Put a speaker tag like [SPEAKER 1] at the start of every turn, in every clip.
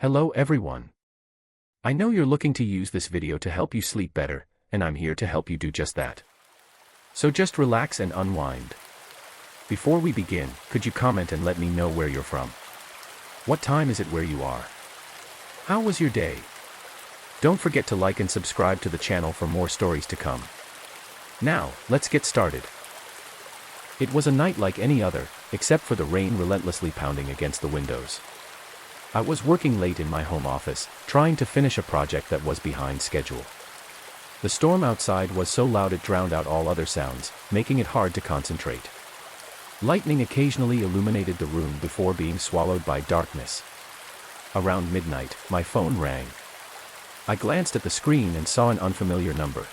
[SPEAKER 1] Hello everyone. I know you're looking to use this video to help you sleep better, and I'm here to help you do just that. So just relax and unwind. Before we begin, could you comment and let me know where you're from? What time is it where you are? How was your day? Don't forget to like and subscribe to the channel for more stories to come. Now, let's get started. It was a night like any other, except for the rain relentlessly pounding against the windows. I was working late in my home office, trying to finish a project that was behind schedule. The storm outside was so loud it drowned out all other sounds, making it hard to concentrate. Lightning occasionally illuminated the room before being swallowed by darkness. Around midnight, my phone rang. I glanced at the screen and saw an unfamiliar number.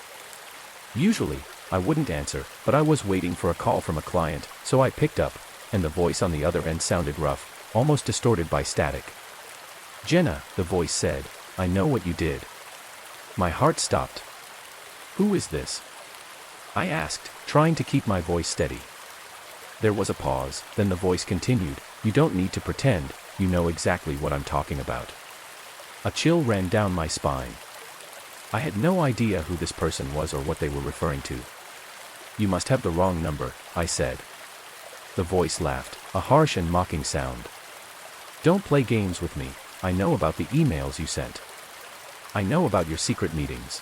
[SPEAKER 1] Usually, I wouldn't answer, but I was waiting for a call from a client, so I picked up, and the voice on the other end sounded rough, almost distorted by static. "Jenna," the voice said, "I know what you did." My heart stopped. "Who is this?" I asked, trying to keep my voice steady. There was a pause, then the voice continued, "You don't need to pretend, you know exactly what I'm talking about." A chill ran down my spine. I had no idea who this person was or what they were referring to. "You must have the wrong number," I said. The voice laughed, a harsh and mocking sound. "Don't play games with me. I know about the emails you sent. I know about your secret meetings."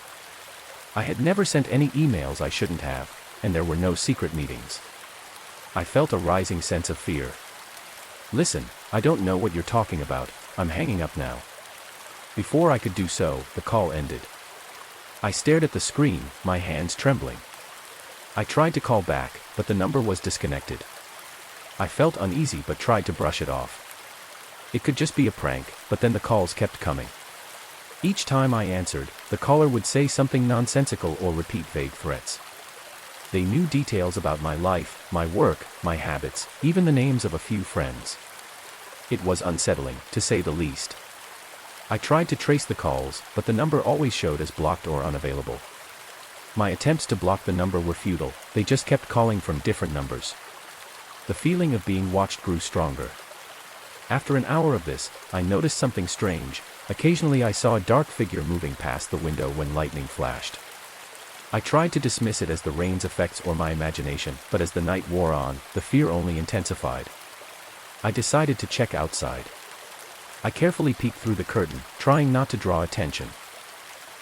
[SPEAKER 1] I had never sent any emails I shouldn't have, and there were no secret meetings. I felt a rising sense of fear. "Listen, I don't know what you're talking about, I'm hanging up now." Before I could do so, the call ended. I stared at the screen, my hands trembling. I tried to call back, but the number was disconnected. I felt uneasy but tried to brush it off. It could just be a prank, but then the calls kept coming. Each time I answered, the caller would say something nonsensical or repeat vague threats. They knew details about my life, my work, my habits, even the names of a few friends. It was unsettling, to say the least. I tried to trace the calls, but the number always showed as blocked or unavailable. My attempts to block the number were futile, they just kept calling from different numbers. The feeling of being watched grew stronger. After an hour of this, I noticed something strange. Occasionally I saw a dark figure moving past the window when lightning flashed. I tried to dismiss it as the rain's effects or my imagination, but as the night wore on, the fear only intensified. I decided to check outside. I carefully peeked through the curtain, trying not to draw attention.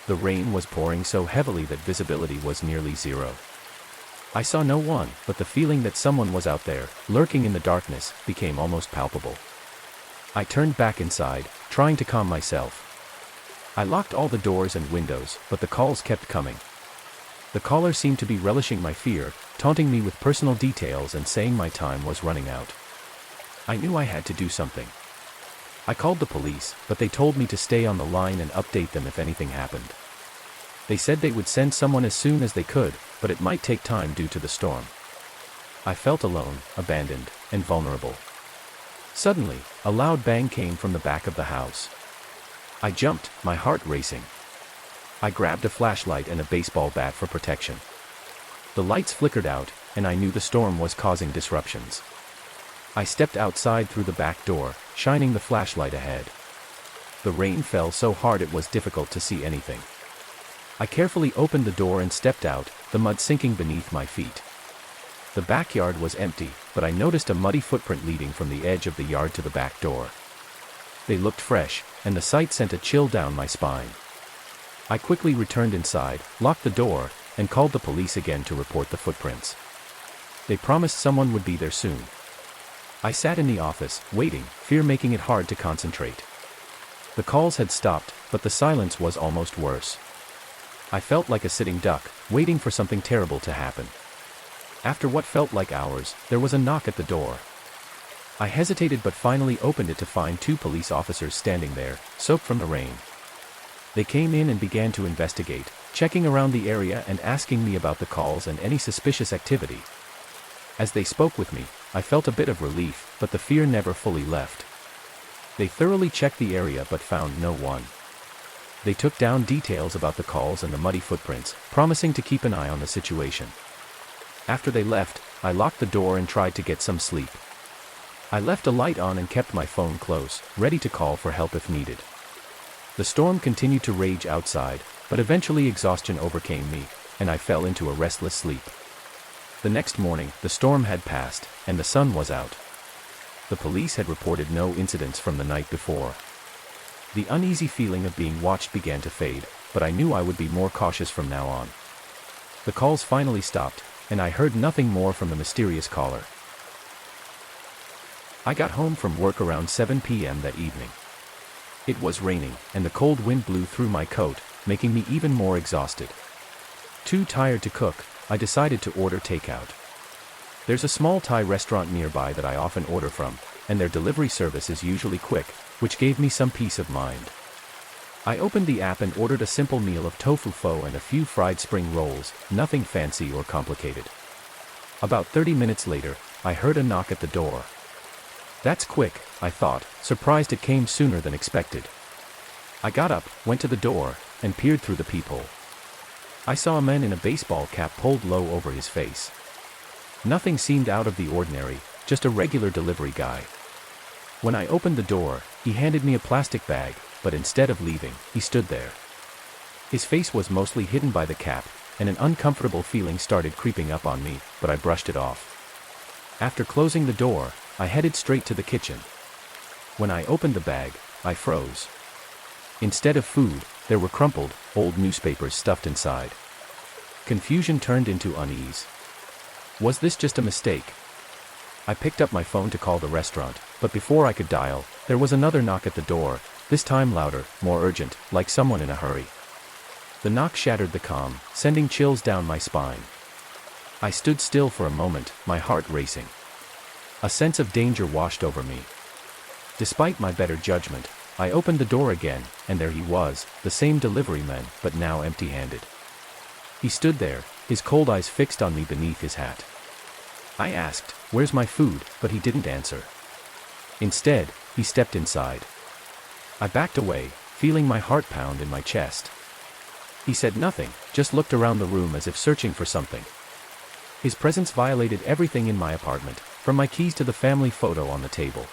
[SPEAKER 1] The rain was pouring so heavily that visibility was nearly zero. I saw no one, but the feeling that someone was out there, lurking in the darkness, became almost palpable. I turned back inside, trying to calm myself. I locked all the doors and windows, but the calls kept coming. The caller seemed to be relishing my fear, taunting me with personal details and saying my time was running out. I knew I had to do something. I called the police, but they told me to stay on the line and update them if anything happened. They said they would send someone as soon as they could, but it might take time due to the storm. I felt alone, abandoned, and vulnerable. Suddenly, a loud bang came from the back of the house. I jumped, my heart racing. I grabbed a flashlight and a baseball bat for protection. The lights flickered out, and I knew the storm was causing disruptions. I stepped outside through the back door, shining the flashlight ahead. The rain fell so hard it was difficult to see anything. I carefully opened the door and stepped out, the mud sinking beneath my feet. The backyard was empty, but I noticed a muddy footprint leading from the edge of the yard to the back door. They looked fresh, and the sight sent a chill down my spine. I quickly returned inside, locked the door, and called the police again to report the footprints. They promised someone would be there soon. I sat in the office, waiting, fear making it hard to concentrate. The calls had stopped, but the silence was almost worse. I felt like a sitting duck, waiting for something terrible to happen. After what felt like hours, there was a knock at the door. I hesitated but finally opened it to find two police officers standing there, soaked from the rain. They came in and began to investigate, checking around the area and asking me about the calls and any suspicious activity. As they spoke with me, I felt a bit of relief, but the fear never fully left. They thoroughly checked the area but found no one. They took down details about the calls and the muddy footprints, promising to keep an eye on the situation. After they left, I locked the door and tried to get some sleep. I left a light on and kept my phone close, ready to call for help if needed. The storm continued to rage outside, but eventually exhaustion overcame me, and I fell into a restless sleep. The next morning, the storm had passed, and the sun was out. The police had reported no incidents from the night before. The uneasy feeling of being watched began to fade, but I knew I would be more cautious from now on. The calls finally stopped, and I heard nothing more from the mysterious caller. I got home from work around 7 p.m. that evening. It was raining, and the cold wind blew through my coat, making me even more exhausted. Too tired to cook, I decided to order takeout. There's a small Thai restaurant nearby that I often order from, and their delivery service is usually quick, which gave me some peace of mind. I opened the app and ordered a simple meal of tofu pho and a few fried spring rolls, nothing fancy or complicated. About 30 minutes later, I heard a knock at the door. That's quick, I thought, surprised it came sooner than expected. I got up, went to the door, and peered through the peephole. I saw a man in a baseball cap pulled low over his face. Nothing seemed out of the ordinary, just a regular delivery guy. When I opened the door, he handed me a plastic bag, but instead of leaving, he stood there. His face was mostly hidden by the cap, and an uncomfortable feeling started creeping up on me, but I brushed it off. After closing the door, I headed straight to the kitchen. When I opened the bag, I froze. Instead of food, there were crumpled, old newspapers stuffed inside. Confusion turned into unease. Was this just a mistake? I picked up my phone to call the restaurant, but before I could dial, there was another knock at the door, this time louder, more urgent, like someone in a hurry. The knock shattered the calm, sending chills down my spine. I stood still for a moment, my heart racing. A sense of danger washed over me. Despite my better judgment, I opened the door again, and there he was, the same delivery man, but now empty-handed. He stood there, his cold eyes fixed on me beneath his hat. I asked, "Where's my food?" but he didn't answer. Instead, he stepped inside. I backed away, feeling my heart pound in my chest. He said nothing, just looked around the room as if searching for something. His presence violated everything in my apartment, from my keys to the family photo on the table.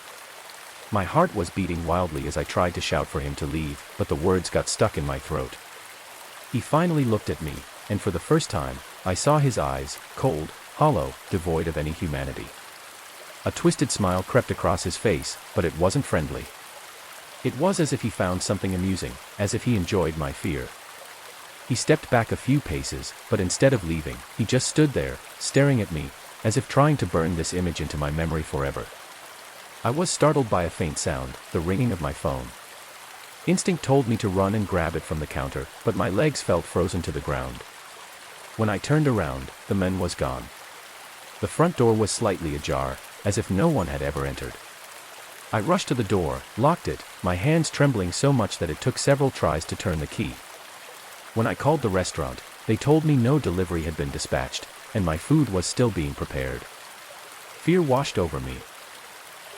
[SPEAKER 1] My heart was beating wildly as I tried to shout for him to leave, but the words got stuck in my throat. He finally looked at me, and for the first time, I saw his eyes, cold, hollow, devoid of any humanity. A twisted smile crept across his face, but it wasn't friendly. It was as if he found something amusing, as if he enjoyed my fear. He stepped back a few paces, but instead of leaving, he just stood there, staring at me, as if trying to burn this image into my memory forever. I was startled by a faint sound, the ringing of my phone. Instinct told me to run and grab it from the counter, but my legs felt frozen to the ground. When I turned around, the man was gone. The front door was slightly ajar, as if no one had ever entered. I rushed to the door, locked it, my hands trembling so much that it took several tries to turn the key. When I called the restaurant, they told me no delivery had been dispatched, and my food was still being prepared. Fear washed over me.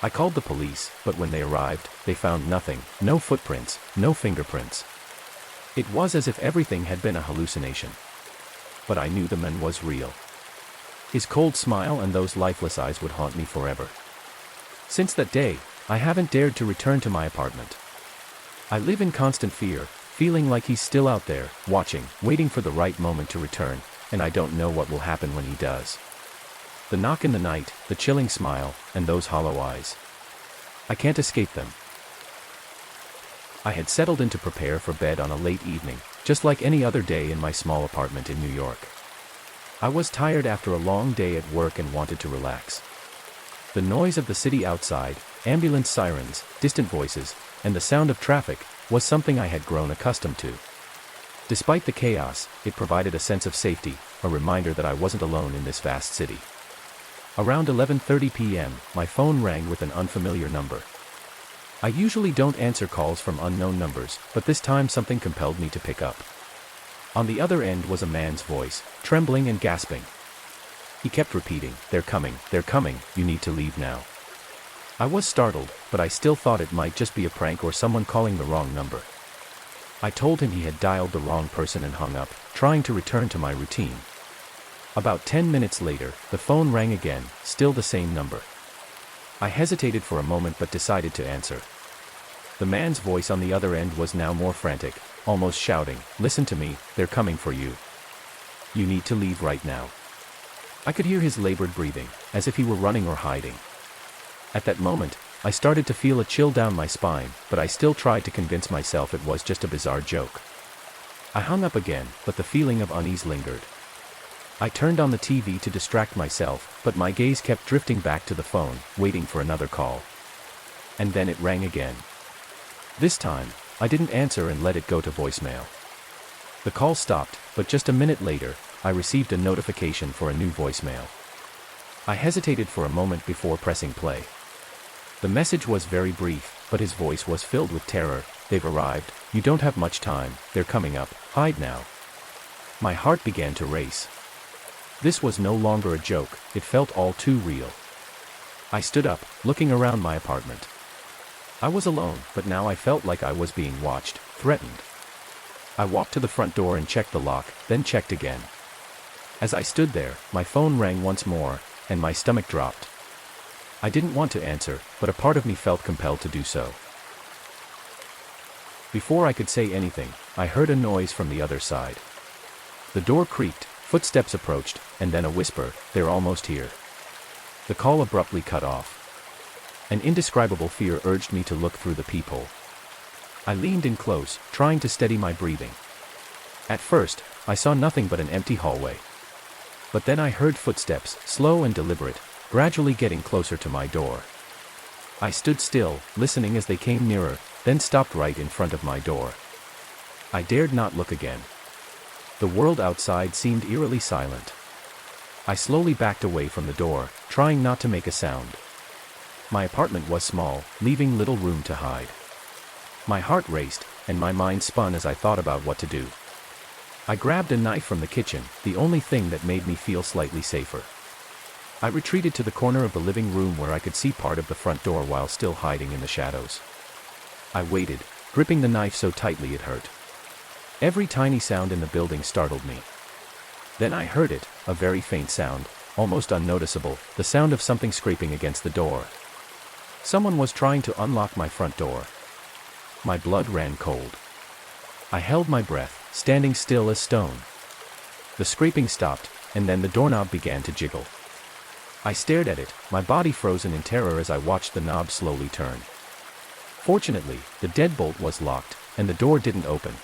[SPEAKER 1] I called the police, but when they arrived, they found nothing, no footprints, no fingerprints. It was as if everything had been a hallucination. But I knew the man was real. His cold smile and those lifeless eyes would haunt me forever. Since that day, I haven't dared to return to my apartment. I live in constant fear, feeling like he's still out there, watching, waiting for the right moment to return, and I don't know what will happen when he does. The knock in the night, the chilling smile, and those hollow eyes. I can't escape them. I had settled in to prepare for bed on a late evening, just like any other day in my small apartment in New York. I was tired after a long day at work and wanted to relax. The noise of the city outside, ambulance sirens, distant voices, and the sound of traffic, was something I had grown accustomed to. Despite the chaos, it provided a sense of safety, a reminder that I wasn't alone in this vast city. Around 11:30 p.m., my phone rang with an unfamiliar number. I usually don't answer calls from unknown numbers, but this time something compelled me to pick up. On the other end was a man's voice, trembling and gasping. He kept repeating, they're coming, you need to leave now." I was startled, but I still thought it might just be a prank or someone calling the wrong number. I told him he had dialed the wrong person and hung up, trying to return to my routine. About 10 minutes later, the phone rang again, still the same number. I hesitated for a moment but decided to answer. The man's voice on the other end was now more frantic, almost shouting, "Listen to me, they're coming for you. You need to leave right now." I could hear his labored breathing, as if he were running or hiding. At that moment, I started to feel a chill down my spine, but I still tried to convince myself it was just a bizarre joke. I hung up again, but the feeling of unease lingered. I turned on the TV to distract myself, but my gaze kept drifting back to the phone, waiting for another call. And then it rang again. This time, I didn't answer and let it go to voicemail. The call stopped, but just a minute later, I received a notification for a new voicemail. I hesitated for a moment before pressing play. The message was very brief, but his voice was filled with terror. "They've arrived, you don't have much time, they're coming up, hide now." My heart began to race. This was no longer a joke, it felt all too real. I stood up, looking around my apartment. I was alone, but now I felt like I was being watched, threatened. I walked to the front door and checked the lock, then checked again. As I stood there, my phone rang once more, and my stomach dropped. I didn't want to answer, but a part of me felt compelled to do so. Before I could say anything, I heard a noise from the other side. The door creaked, footsteps approached, and then a whisper, "They're almost here." The call abruptly cut off. An indescribable fear urged me to look through the peephole. I leaned in close, trying to steady my breathing. At first, I saw nothing but an empty hallway. But then I heard footsteps, slow and deliberate, gradually getting closer to my door. I stood still, listening as they came nearer, then stopped right in front of my door. I dared not look again. The world outside seemed eerily silent. I slowly backed away from the door, trying not to make a sound. My apartment was small, leaving little room to hide. My heart raced, and my mind spun as I thought about what to do. I grabbed a knife from the kitchen, the only thing that made me feel slightly safer. I retreated to the corner of the living room where I could see part of the front door while still hiding in the shadows. I waited, gripping the knife so tightly it hurt. Every tiny sound in the building startled me. Then I heard it, a very faint sound, almost unnoticeable, the sound of something scraping against the door. Someone was trying to unlock my front door. My blood ran cold. I held my breath, standing still as stone. The scraping stopped, and then the doorknob began to jiggle. I stared at it, my body frozen in terror as I watched the knob slowly turn. Fortunately, the deadbolt was locked, and the door didn't open.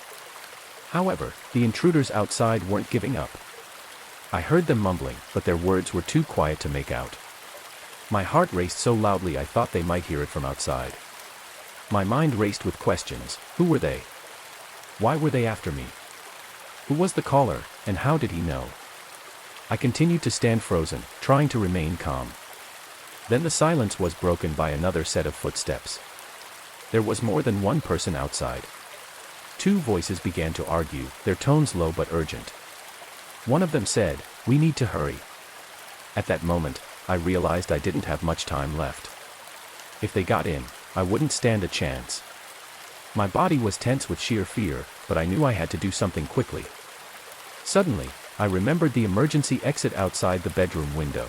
[SPEAKER 1] However, the intruders outside weren't giving up. I heard them mumbling, but their words were too quiet to make out. My heart raced so loudly I thought they might hear it from outside. My mind raced with questions. Who were they? Why were they after me? Who was the caller, and how did he know? I continued to stand frozen, trying to remain calm. Then the silence was broken by another set of footsteps. There was more than one person outside. Two voices began to argue, their tones low but urgent. One of them said, "We need to hurry." At that moment, I realized I didn't have much time left. If they got in, I wouldn't stand a chance. My body was tense with sheer fear, but I knew I had to do something quickly. Suddenly, I remembered the emergency exit outside the bedroom window.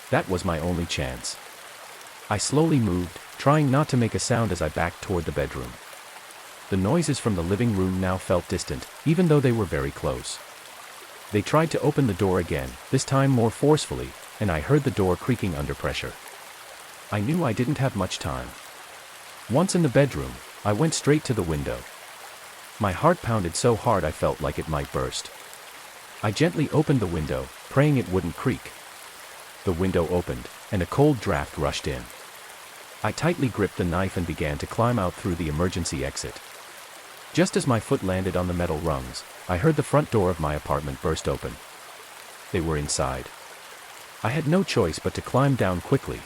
[SPEAKER 1] That was my only chance. I slowly moved, trying not to make a sound as I backed toward the bedroom. The noises from the living room now felt distant, even though they were very close. They tried to open the door again, this time more forcefully, and I heard the door creaking under pressure. I knew I didn't have much time. Once in the bedroom, I went straight to the window. My heart pounded so hard I felt like it might burst. I gently opened the window, praying it wouldn't creak. The window opened, and a cold draft rushed in. I tightly gripped the knife and began to climb out through the emergency exit. Just as my foot landed on the metal rungs, I heard the front door of my apartment burst open. They were inside. I had no choice but to climb down quickly.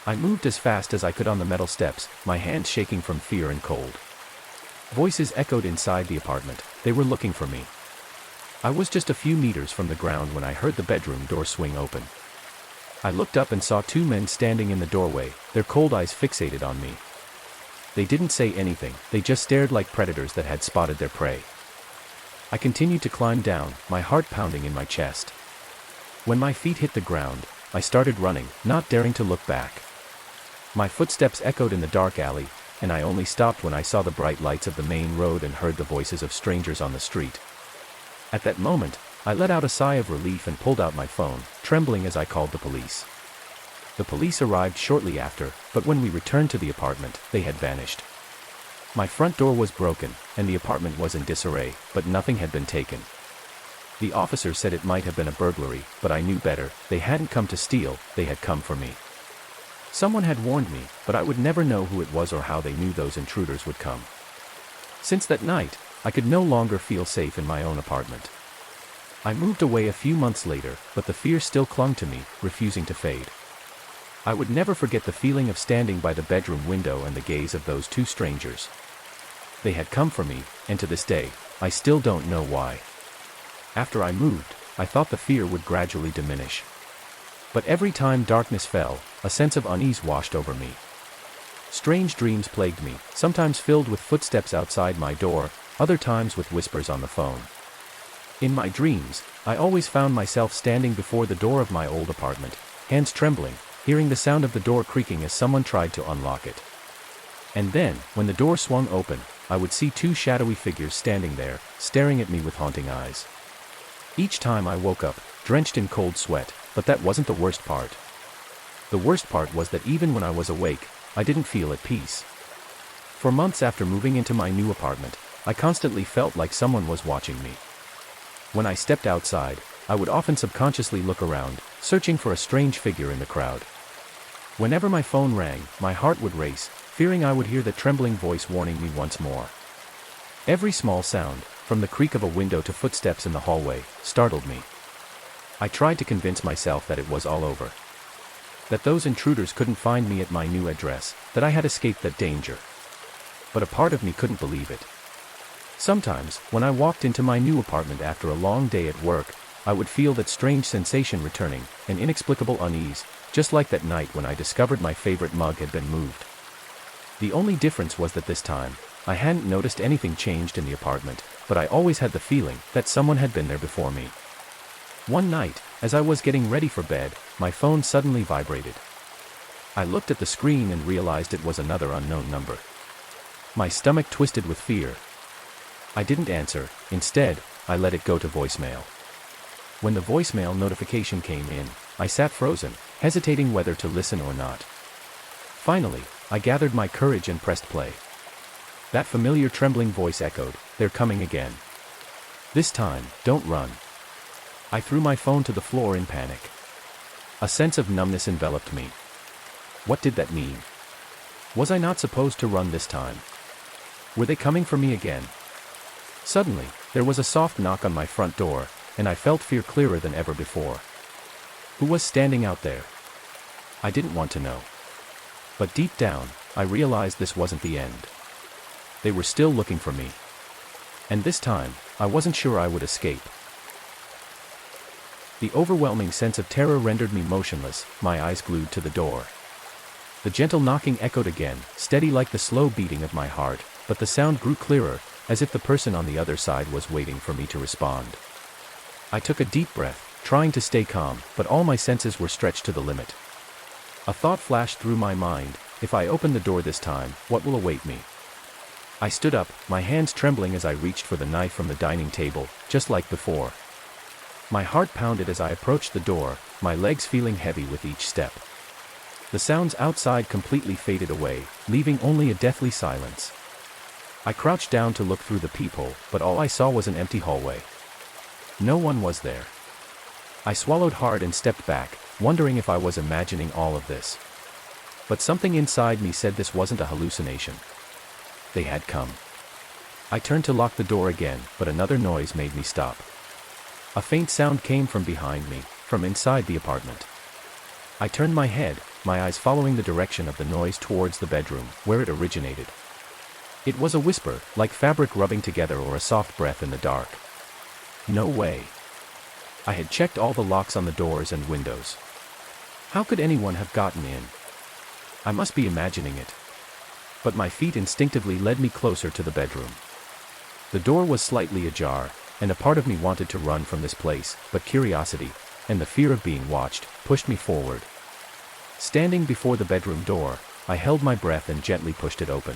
[SPEAKER 1] I moved as fast as I could on the metal steps, my hands shaking from fear and cold. Voices echoed inside the apartment, they were looking for me. I was just a few meters from the ground when I heard the bedroom door swing open. I looked up and saw two men standing in the doorway, their cold eyes fixated on me. They didn't say anything, they just stared like predators that had spotted their prey. I continued to climb down, my heart pounding in my chest. When my feet hit the ground, I started running, not daring to look back. My footsteps echoed in the dark alley, and I only stopped when I saw the bright lights of the main road and heard the voices of strangers on the street. At that moment, I let out a sigh of relief and pulled out my phone, trembling as I called the police. The police arrived shortly after, but when we returned to the apartment, they had vanished. My front door was broken, and the apartment was in disarray, but nothing had been taken. The officer said it might have been a burglary, but I knew better. They hadn't come to steal, they had come for me. Someone had warned me, but I would never know who it was or how they knew those intruders would come. Since that night, I could no longer feel safe in my own apartment. I moved away a few months later, but the fear still clung to me, refusing to fade. I would never forget the feeling of standing by the bedroom window and the gaze of those two strangers. They had come for me, and to this day, I still don't know why. After I moved, I thought the fear would gradually diminish. But every time darkness fell, a sense of unease washed over me. Strange dreams plagued me, sometimes filled with footsteps outside my door, other times with whispers on the phone. In my dreams, I always found myself standing before the door of my old apartment, hands trembling, hearing the sound of the door creaking as someone tried to unlock it. And then, when the door swung open, I would see two shadowy figures standing there, staring at me with haunting eyes. Each time I woke up, drenched in cold sweat, but that wasn't the worst part. The worst part was that even when I was awake, I didn't feel at peace. For months after moving into my new apartment, I constantly felt like someone was watching me. When I stepped outside, I would often subconsciously look around, searching for a strange figure in the crowd. Whenever my phone rang, my heart would race, fearing I would hear the trembling voice warning me once more. Every small sound, from the creak of a window to footsteps in the hallway, startled me. I tried to convince myself that it was all over. That those intruders couldn't find me at my new address, that I had escaped that danger. But a part of me couldn't believe it. Sometimes, when I walked into my new apartment after a long day at work, I would feel that strange sensation returning, an inexplicable unease, just like that night when I discovered my favorite mug had been moved. The only difference was that this time, I hadn't noticed anything changed in the apartment, but I always had the feeling that someone had been there before me. One night, as I was getting ready for bed, my phone suddenly vibrated. I looked at the screen and realized it was another unknown number. My stomach twisted with fear. I didn't answer, instead, I let it go to voicemail. When the voicemail notification came in, I sat frozen, hesitating whether to listen or not. Finally, I gathered my courage and pressed play. That familiar trembling voice echoed, "They're coming again. This time, don't run." I threw my phone to the floor in panic. A sense of numbness enveloped me. What did that mean? Was I not supposed to run this time? Were they coming for me again? Suddenly, there was a soft knock on my front door, and I felt fear clearer than ever before. Who was standing out there? I didn't want to know. But deep down, I realized this wasn't the end. They were still looking for me. And this time, I wasn't sure I would escape. The overwhelming sense of terror rendered me motionless, my eyes glued to the door. The gentle knocking echoed again, steady like the slow beating of my heart, but the sound grew clearer, as if the person on the other side was waiting for me to respond. I took a deep breath, trying to stay calm, but all my senses were stretched to the limit. A thought flashed through my mind: if I open the door this time, what will await me? I stood up, my hands trembling as I reached for the knife from the dining table, just like before. My heart pounded as I approached the door, my legs feeling heavy with each step. The sounds outside completely faded away, leaving only a deathly silence. I crouched down to look through the peephole, but all I saw was an empty hallway. No one was there. I swallowed hard and stepped back, wondering if I was imagining all of this. But something inside me said this wasn't a hallucination. They had come. I turned to lock the door again, but another noise made me stop. A faint sound came from behind me, from inside the apartment. I turned my head, my eyes following the direction of the noise towards the bedroom, where it originated. It was a whisper, like fabric rubbing together or a soft breath in the dark. No way. I had checked all the locks on the doors and windows. How could anyone have gotten in? I must be imagining it. But my feet instinctively led me closer to the bedroom. The door was slightly ajar, and a part of me wanted to run from this place, but curiosity, and the fear of being watched, pushed me forward. Standing before the bedroom door, I held my breath and gently pushed it open.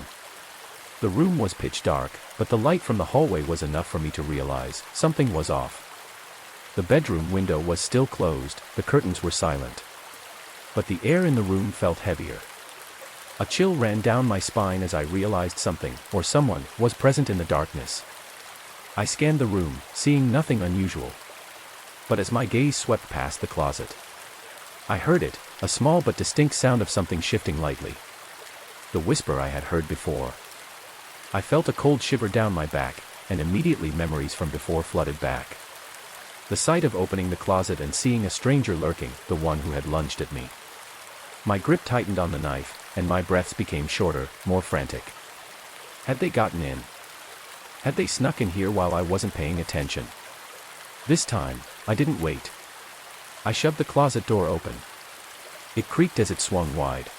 [SPEAKER 1] The room was pitch dark, but the light from the hallway was enough for me to realize something was off. The bedroom window was still closed, the curtains were silent. But the air in the room felt heavier. A chill ran down my spine as I realized something, or someone, was present in the darkness. I scanned the room, seeing nothing unusual. But as my gaze swept past the closet, I heard it, a small but distinct sound of something shifting lightly. The whisper I had heard before. I felt a cold shiver down my back, and immediately memories from before flooded back. The sight of opening the closet and seeing a stranger lurking, the one who had lunged at me. My grip tightened on the knife, and my breaths became shorter, more frantic. Had they gotten in? Had they snuck in here while I wasn't paying attention? This time, I didn't wait. I shoved the closet door open. It creaked as it swung wide.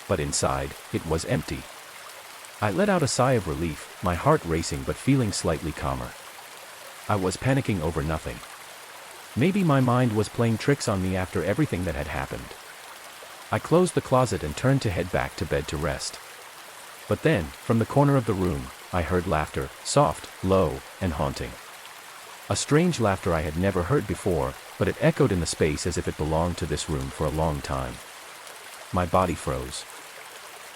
[SPEAKER 1] But inside, it was empty. I let out a sigh of relief, my heart racing but feeling slightly calmer. I was panicking over nothing. Maybe my mind was playing tricks on me after everything that had happened. I closed the closet and turned to head back to bed to rest. But then, from the corner of the room, I heard laughter, soft, low, and haunting. A strange laughter I had never heard before, but it echoed in the space as if it belonged to this room for a long time. My body froze.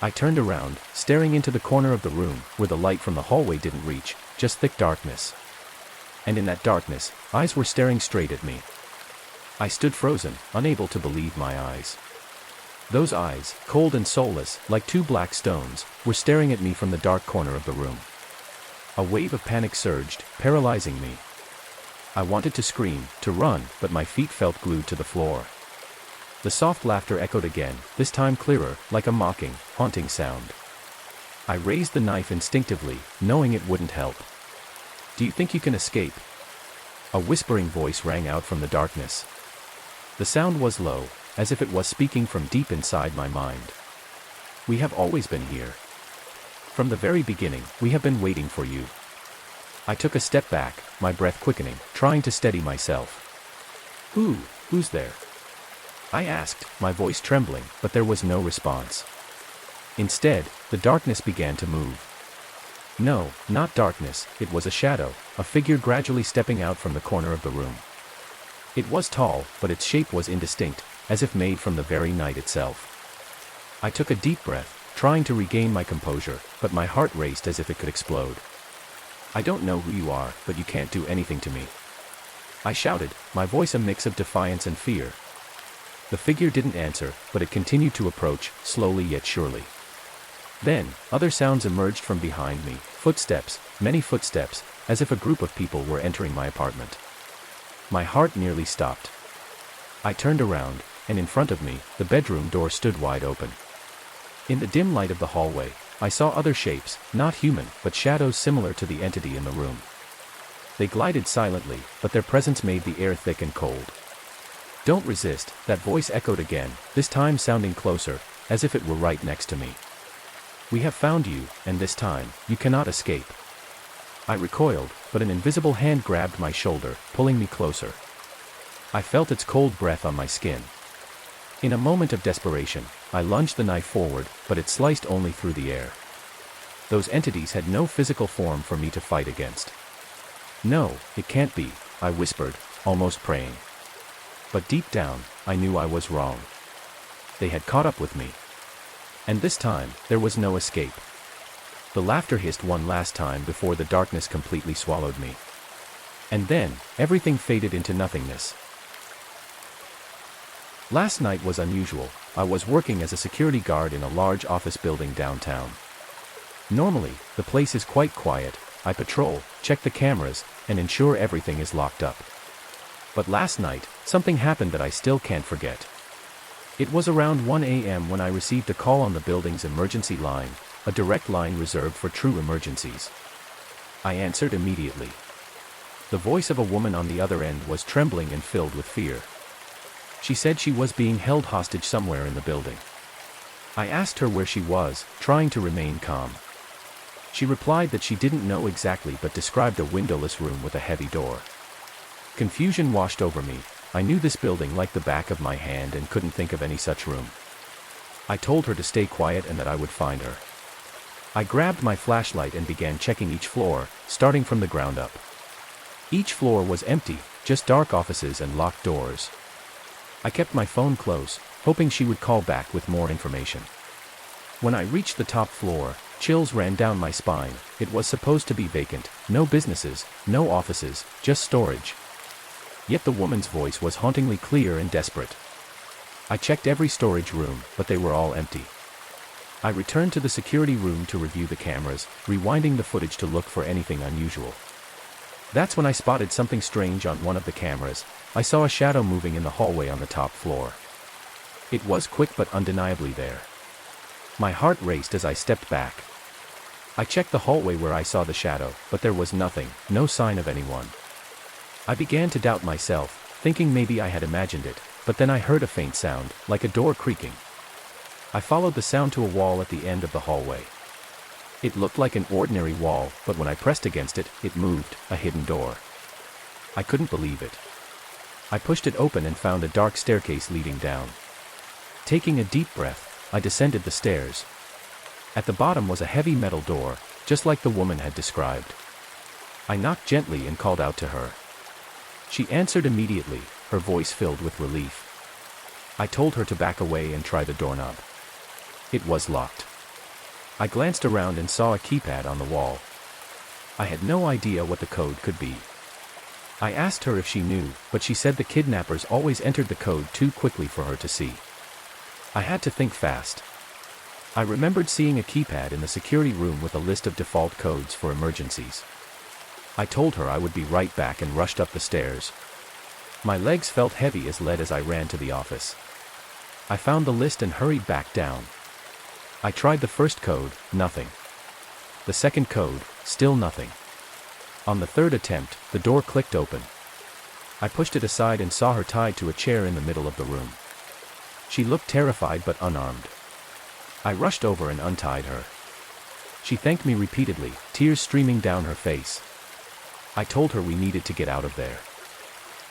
[SPEAKER 1] I turned around, staring into the corner of the room, where the light from the hallway didn't reach, just thick darkness. And in that darkness, eyes were staring straight at me. I stood frozen, unable to believe my eyes. Those eyes, cold and soulless, like two black stones, were staring at me from the dark corner of the room. A wave of panic surged, paralyzing me. I wanted to scream, to run, but my feet felt glued to the floor. The soft laughter echoed again, this time clearer, like a mocking, haunting sound. I raised the knife instinctively, knowing it wouldn't help. "Do you think you can escape?" A whispering voice rang out from the darkness. The sound was low, as if it was speaking from deep inside my mind. "We have always been here. From the very beginning, we have been waiting for you." I took a step back, my breath quickening, trying to steady myself. Who's there?" I asked, my voice trembling, but there was no response. Instead, the darkness began to move. No, not darkness, it was a shadow, a figure gradually stepping out from the corner of the room. It was tall, but its shape was indistinct, as if made from the very night itself. I took a deep breath, trying to regain my composure, but my heart raced as if it could explode. "I don't know who you are, but you can't do anything to me," I shouted, my voice a mix of defiance and fear. The figure didn't answer, but it continued to approach, slowly yet surely. Then, other sounds emerged from behind me, footsteps, many footsteps, as if a group of people were entering my apartment. My heart nearly stopped. I turned around, and in front of me, the bedroom door stood wide open. In the dim light of the hallway, I saw other shapes, not human, but shadows similar to the entity in the room. They glided silently, but their presence made the air thick and cold. "Don't resist," that voice echoed again, this time sounding closer, as if it were right next to me. "We have found you, and this time, you cannot escape." I recoiled, but an invisible hand grabbed my shoulder, pulling me closer. I felt its cold breath on my skin. In a moment of desperation, I lunged the knife forward, but it sliced only through the air. Those entities had no physical form for me to fight against. "No, it can't be," I whispered, almost praying. But deep down, I knew I was wrong. They had caught up with me. And this time, there was no escape. The laughter hissed one last time before the darkness completely swallowed me. And then, everything faded into nothingness. Last night was unusual. I was working as a security guard in a large office building downtown. Normally, the place is quite quiet. I patrol, check the cameras, and ensure everything is locked up. But last night, something happened that I still can't forget. It was around 1 a.m. when I received a call on the building's emergency line, a direct line reserved for true emergencies. I answered immediately. The voice of a woman on the other end was trembling and filled with fear. She said she was being held hostage somewhere in the building. I asked her where she was, trying to remain calm. She replied that she didn't know exactly but described a windowless room with a heavy door. Confusion washed over me. I knew this building like the back of my hand and couldn't think of any such room. I told her to stay quiet and that I would find her. I grabbed my flashlight and began checking each floor, starting from the ground up. Each floor was empty, just dark offices and locked doors. I kept my phone close, hoping she would call back with more information. When I reached the top floor, chills ran down my spine. It was supposed to be vacant, no businesses, no offices, just storage. Yet the woman's voice was hauntingly clear and desperate. I checked every storage room, but they were all empty. I returned to the security room to review the cameras, rewinding the footage to look for anything unusual. That's when I spotted something strange on one of the cameras. I saw a shadow moving in the hallway on the top floor. It was quick but undeniably there. My heart raced as I stepped back. I checked the hallway where I saw the shadow, but there was nothing, no sign of anyone. I began to doubt myself, thinking maybe I had imagined it, but then I heard a faint sound, like a door creaking. I followed the sound to a wall at the end of the hallway. It looked like an ordinary wall, but when I pressed against it, it moved, a hidden door. I couldn't believe it. I pushed it open and found a dark staircase leading down. Taking a deep breath, I descended the stairs. At the bottom was a heavy metal door, just like the woman had described. I knocked gently and called out to her. She answered immediately, her voice filled with relief. I told her to back away and try the doorknob. It was locked. I glanced around and saw a keypad on the wall. I had no idea what the code could be. I asked her if she knew, but she said the kidnappers always entered the code too quickly for her to see. I had to think fast. I remembered seeing a keypad in the security room with a list of default codes for emergencies. I told her I would be right back and rushed up the stairs. My legs felt heavy as lead as I ran to the office. I found the list and hurried back down. I tried the first code, nothing. The second code, still nothing. On the third attempt, the door clicked open. I pushed it aside and saw her tied to a chair in the middle of the room. She looked terrified but unarmed. I rushed over and untied her. She thanked me repeatedly, tears streaming down her face. I told her we needed to get out of there.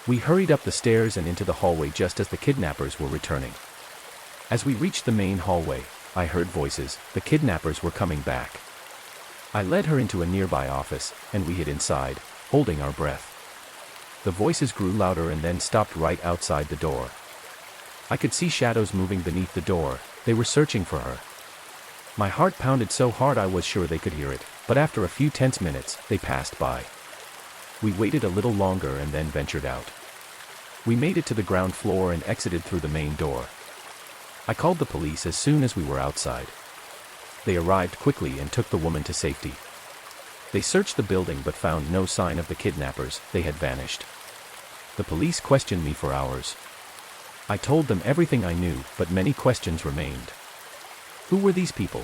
[SPEAKER 1] We hurried up the stairs and into the hallway just as the kidnappers were returning. As we reached the main hallway, I heard voices. The kidnappers were coming back. I led her into a nearby office, and we hid inside, holding our breath. The voices grew louder and then stopped right outside the door. I could see shadows moving beneath the door. They were searching for her. My heart pounded so hard I was sure they could hear it, but after a few tense minutes, they passed by. We waited a little longer and then ventured out. We made it to the ground floor and exited through the main door. I called the police as soon as we were outside. They arrived quickly and took the woman to safety. They searched the building but found no sign of the kidnappers. They had vanished. The police questioned me for hours. I told them everything I knew, but many questions remained. Who were these people?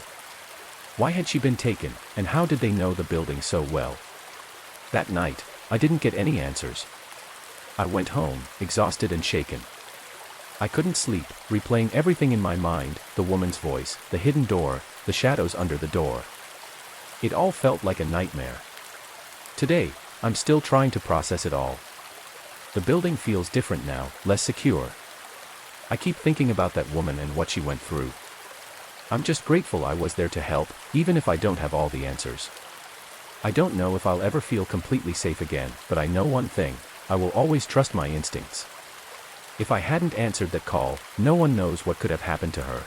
[SPEAKER 1] Why had she been taken, and how did they know the building so well? That night, I didn't get any answers. I went home, exhausted and shaken. I couldn't sleep, replaying everything in my mind, the woman's voice, the hidden door, the shadows under the door. It all felt like a nightmare. Today, I'm still trying to process it all. The building feels different now, less secure. I keep thinking about that woman and what she went through. I'm just grateful I was there to help, even if I don't have all the answers. I don't know if I'll ever feel completely safe again, but I know one thing, I will always trust my instincts. If I hadn't answered that call, no one knows what could have happened to her.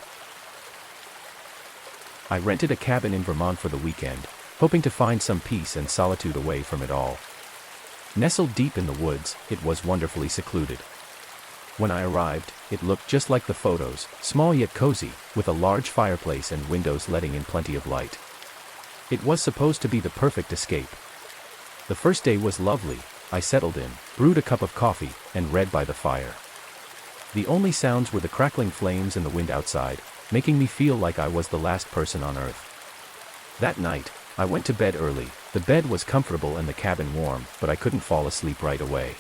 [SPEAKER 1] I rented a cabin in Vermont for the weekend, hoping to find some peace and solitude away from it all. Nestled deep in the woods, it was wonderfully secluded. When I arrived, it looked just like the photos, small yet cozy, with a large fireplace and windows letting in plenty of light. It was supposed to be the perfect escape. The first day was lovely. I settled in, brewed a cup of coffee, and read by the fire. The only sounds were the crackling flames and the wind outside, making me feel like I was the last person on earth. That night, I went to bed early. The bed was comfortable and the cabin warm, but I couldn't fall asleep right away.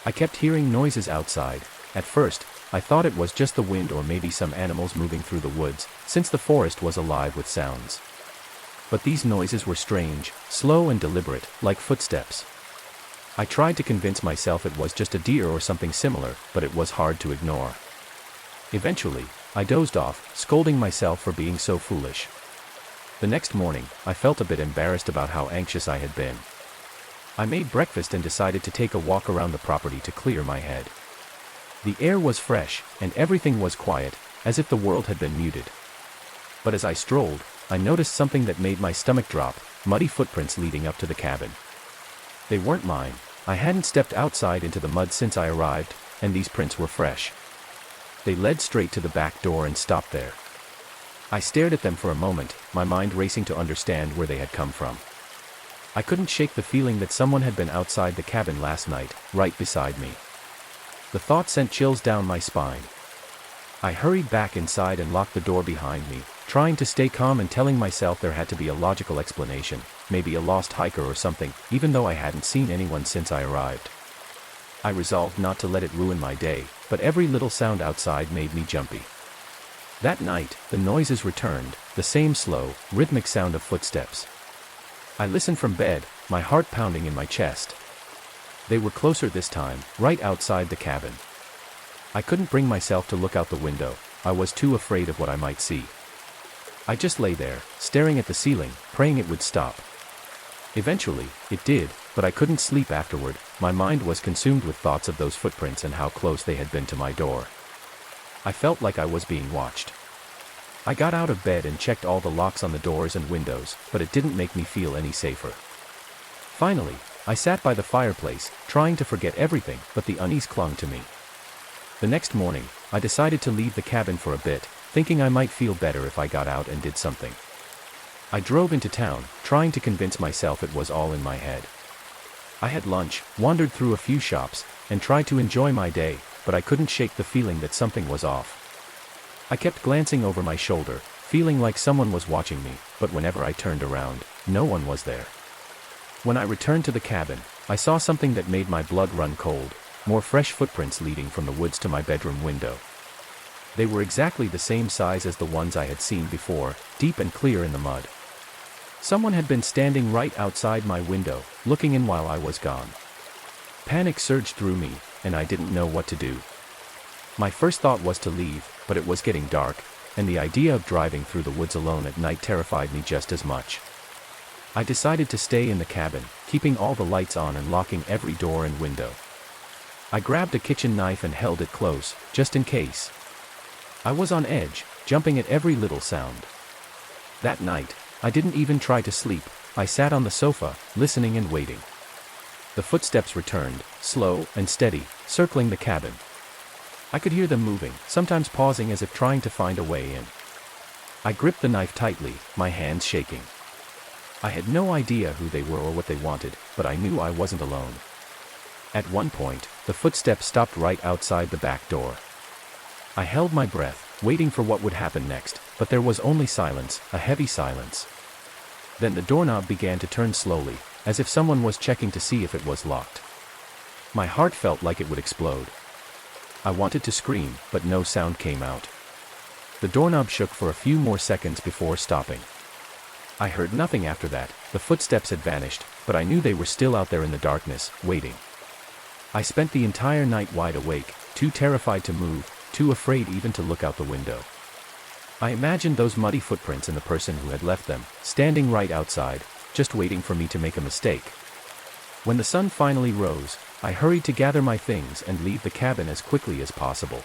[SPEAKER 1] I kept hearing noises outside. At first, I thought it was just the wind or maybe some animals moving through the woods, since the forest was alive with sounds. But these noises were strange, slow and deliberate, like footsteps. I tried to convince myself it was just a deer or something similar, but it was hard to ignore. Eventually, I dozed off, scolding myself for being so foolish. The next morning, I felt a bit embarrassed about how anxious I had been. I made breakfast and decided to take a walk around the property to clear my head. The air was fresh, and everything was quiet, as if the world had been muted. But as I strolled, I noticed something that made my stomach drop: muddy footprints leading up to the cabin. They weren't mine. I hadn't stepped outside into the mud since I arrived, and these prints were fresh. They led straight to the back door and stopped there. I stared at them for a moment, my mind racing to understand where they had come from. I couldn't shake the feeling that someone had been outside the cabin last night, right beside me. The thought sent chills down my spine. I hurried back inside and locked the door behind me, trying to stay calm and telling myself there had to be a logical explanation, maybe a lost hiker or something, even though I hadn't seen anyone since I arrived. I resolved not to let it ruin my day, but every little sound outside made me jumpy. That night, the noises returned, the same slow, rhythmic sound of footsteps. I listened from bed, my heart pounding in my chest. They were closer this time, right outside the cabin. I couldn't bring myself to look out the window. I was too afraid of what I might see. I just lay there, staring at the ceiling, praying it would stop. Eventually, it did, but I couldn't sleep afterward. My mind was consumed with thoughts of those footprints and how close they had been to my door. I felt like I was being watched. I got out of bed and checked all the locks on the doors and windows, but it didn't make me feel any safer. Finally, I sat by the fireplace, trying to forget everything, but the unease clung to me. The next morning, I decided to leave the cabin for a bit, thinking I might feel better if I got out and did something. I drove into town, trying to convince myself it was all in my head. I had lunch, wandered through a few shops, and tried to enjoy my day, but I couldn't shake the feeling that something was off. I kept glancing over my shoulder, feeling like someone was watching me, but whenever I turned around, no one was there. When I returned to the cabin, I saw something that made my blood run cold: more fresh footprints leading from the woods to my bedroom window. They were exactly the same size as the ones I had seen before, deep and clear in the mud. Someone had been standing right outside my window, looking in while I was gone. Panic surged through me, and I didn't know what to do. My first thought was to leave, but it was getting dark, and the idea of driving through the woods alone at night terrified me just as much. I decided to stay in the cabin, keeping all the lights on and locking every door and window. I grabbed a kitchen knife and held it close, just in case. I was on edge, jumping at every little sound. That night, I didn't even try to sleep. I sat on the sofa, listening and waiting. The footsteps returned, slow and steady, circling the cabin. I could hear them moving, sometimes pausing as if trying to find a way in. I gripped the knife tightly, my hands shaking. I had no idea who they were or what they wanted, but I knew I wasn't alone. At one point, the footsteps stopped right outside the back door. I held my breath, waiting for what would happen next, but there was only silence, a heavy silence. Then the doorknob began to turn slowly, as if someone was checking to see if it was locked. My heart felt like it would explode. I wanted to scream, but no sound came out. The doorknob shook for a few more seconds before stopping. I heard nothing after that. The footsteps had vanished, but I knew they were still out there in the darkness, waiting. I spent the entire night wide awake, too terrified to move, too afraid even to look out the window. I imagined those muddy footprints and the person who had left them, standing right outside, just waiting for me to make a mistake. When the sun finally rose, I hurried to gather my things and leave the cabin as quickly as possible.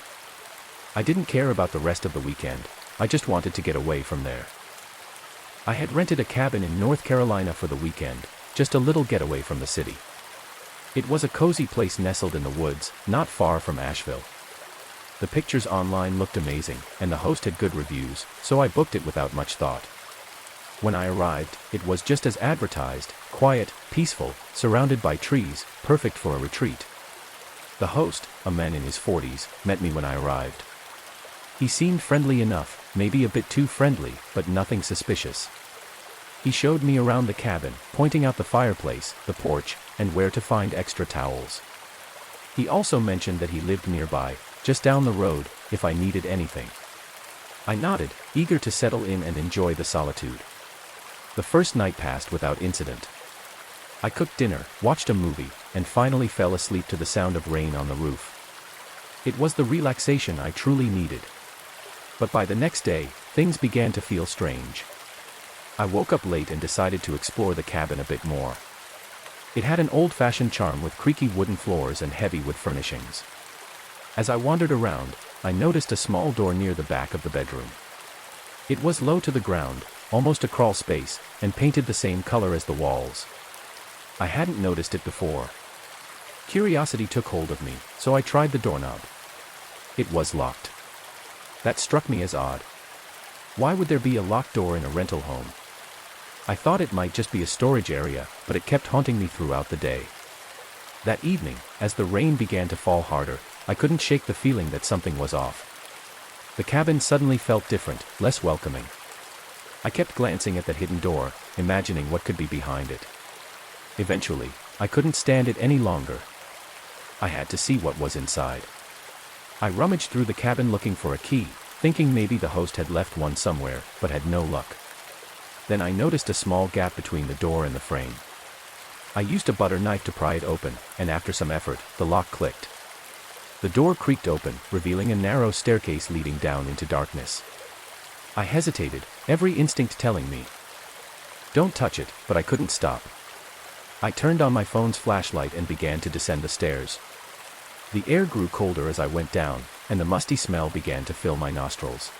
[SPEAKER 1] I didn't care about the rest of the weekend, I just wanted to get away from there. I had rented a cabin in North Carolina for the weekend, just a little getaway from the city. It was a cozy place nestled in the woods, not far from Asheville. The pictures online looked amazing, and the host had good reviews, so I booked it without much thought. When I arrived, it was just as advertised: quiet, peaceful, surrounded by trees, perfect for a retreat. The host, a man in his 40s, met me when I arrived. He seemed friendly enough, maybe a bit too friendly, but nothing suspicious. He showed me around the cabin, pointing out the fireplace, the porch, and where to find extra towels. He also mentioned that he lived nearby, just down the road, if I needed anything. I nodded, eager to settle in and enjoy the solitude. The first night passed without incident. I cooked dinner, watched a movie, and finally fell asleep to the sound of rain on the roof. It was the relaxation I truly needed. But by the next day, things began to feel strange. I woke up late and decided to explore the cabin a bit more. It had an old-fashioned charm with creaky wooden floors and heavy wood furnishings. As I wandered around, I noticed a small door near the back of the bedroom. It was low to the ground, almost a crawl space, and painted the same color as the walls. I hadn't noticed it before. Curiosity took hold of me, so I tried the doorknob. It was locked. That struck me as odd. Why would there be a locked door in a rental home? I thought it might just be a storage area, but it kept haunting me throughout the day. That evening, as the rain began to fall harder, I couldn't shake the feeling that something was off. The cabin suddenly felt different, less welcoming. I kept glancing at that hidden door, imagining what could be behind it. Eventually, I couldn't stand it any longer. I had to see what was inside. I rummaged through the cabin looking for a key, thinking maybe the host had left one somewhere, but had no luck. Then I noticed a small gap between the door and the frame. I used a butter knife to pry it open, and after some effort, the lock clicked. The door creaked open, revealing a narrow staircase leading down into darkness. I hesitated, every instinct telling me, "Don't touch it," but I couldn't stop. I turned on my phone's flashlight and began to descend the stairs. The air grew colder as I went down, and the musty smell began to fill my nostrils.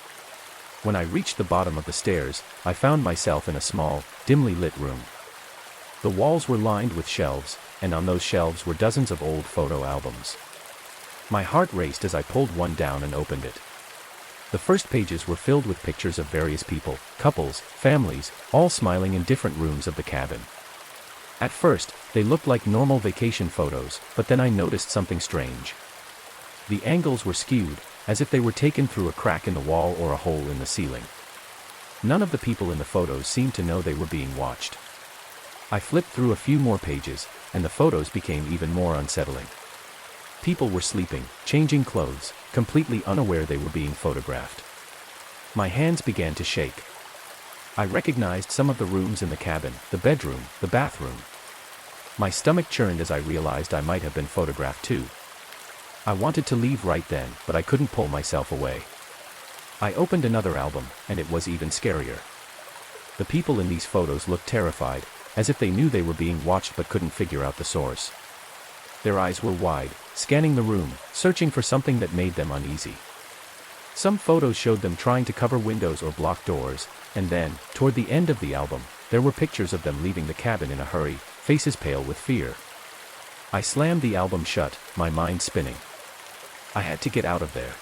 [SPEAKER 1] When I reached the bottom of the stairs, I found myself in a small, dimly lit room. The walls were lined with shelves, and on those shelves were dozens of old photo albums. My heart raced as I pulled one down and opened it. The first pages were filled with pictures of various people, couples, families, all smiling in different rooms of the cabin. At first, they looked like normal vacation photos, but then I noticed something strange. The angles were skewed, as if they were taken through a crack in the wall or a hole in the ceiling. None of the people in the photos seemed to know they were being watched. I flipped through a few more pages, and the photos became even more unsettling. People were sleeping, changing clothes, completely unaware they were being photographed. My hands began to shake. I recognized some of the rooms in the cabin, the bedroom, the bathroom. My stomach churned as I realized I might have been photographed too. I wanted to leave right then, but I couldn't pull myself away. I opened another album, and it was even scarier. The people in these photos looked terrified, as if they knew they were being watched but couldn't figure out the source. Their eyes were wide, scanning the room, searching for something that made them uneasy. Some photos showed them trying to cover windows or block doors, and then, toward the end of the album, there were pictures of them leaving the cabin in a hurry, faces pale with fear. I slammed the album shut, my mind spinning. I had to get out of there.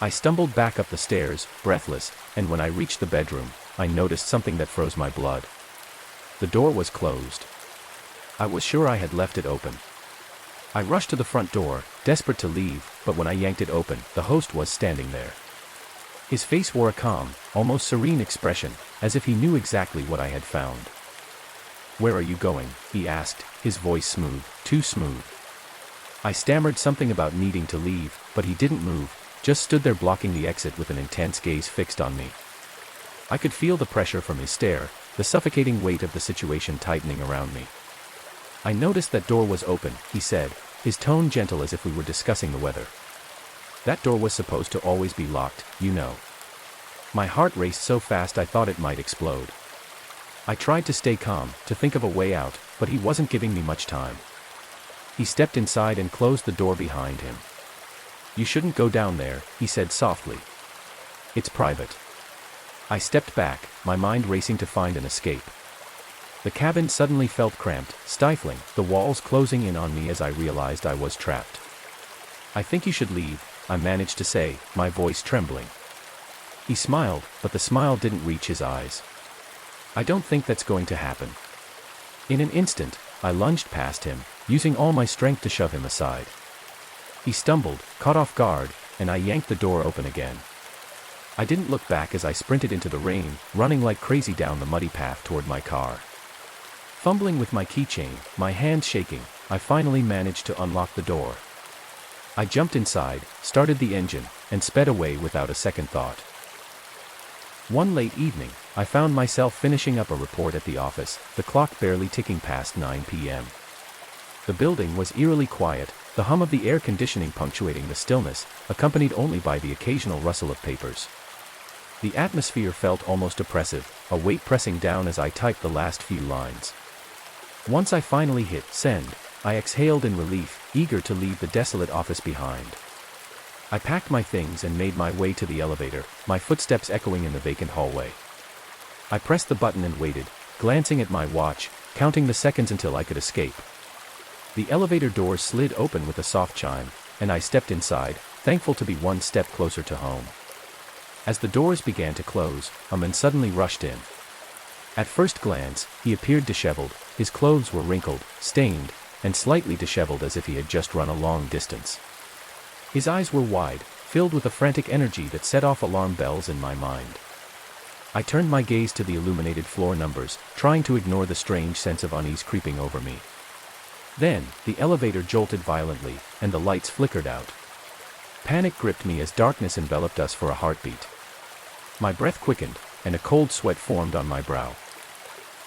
[SPEAKER 1] I stumbled back up the stairs, breathless, and when I reached the bedroom, I noticed something that froze my blood. The door was closed. I was sure I had left it open. I rushed to the front door, desperate to leave, but when I yanked it open, the host was standing there. His face wore a calm, almost serene expression, as if he knew exactly what I had found. "Where are you going?" he asked, his voice smooth, too smooth. I stammered something about needing to leave, but he didn't move, just stood there blocking the exit with an intense gaze fixed on me. I could feel the pressure from his stare, the suffocating weight of the situation tightening around me. "I noticed that door was open," he said, his tone gentle as if we were discussing the weather. "That door was supposed to always be locked, you know." My heart raced so fast I thought it might explode. I tried to stay calm, to think of a way out, but he wasn't giving me much time. He stepped inside and closed the door behind him. "You shouldn't go down there," he said softly. "It's private." I stepped back, my mind racing to find an escape. The cabin suddenly felt cramped, stifling, the walls closing in on me as I realized I was trapped. "I think you should leave," I managed to say, my voice trembling. He smiled, but the smile didn't reach his eyes. "I don't think that's going to happen." In an instant, I lunged past him, using all my strength to shove him aside. He stumbled, caught off guard, and I yanked the door open again. I didn't look back as I sprinted into the rain, running like crazy down the muddy path toward my car. Fumbling with my keychain, my hands shaking, I finally managed to unlock the door. I jumped inside, started the engine, and sped away without a second thought. One late evening, I found myself finishing up a report at the office, the clock barely ticking past 9 p.m. The building was eerily quiet, the hum of the air conditioning punctuating the stillness, accompanied only by the occasional rustle of papers. The atmosphere felt almost oppressive, a weight pressing down as I typed the last few lines. Once I finally hit send, I exhaled in relief, eager to leave the desolate office behind. I packed my things and made my way to the elevator, my footsteps echoing in the vacant hallway. I pressed the button and waited, glancing at my watch, counting the seconds until I could escape. The elevator doors slid open with a soft chime, and I stepped inside, thankful to be one step closer to home. As the doors began to close, a man suddenly rushed in. At first glance, he appeared disheveled, his clothes were wrinkled, stained, and slightly disheveled as if he had just run a long distance. His eyes were wide, filled with a frantic energy that set off alarm bells in my mind. I turned my gaze to the illuminated floor numbers, trying to ignore the strange sense of unease creeping over me. Then, the elevator jolted violently, and the lights flickered out. Panic gripped me as darkness enveloped us for a heartbeat. My breath quickened, and a cold sweat formed on my brow.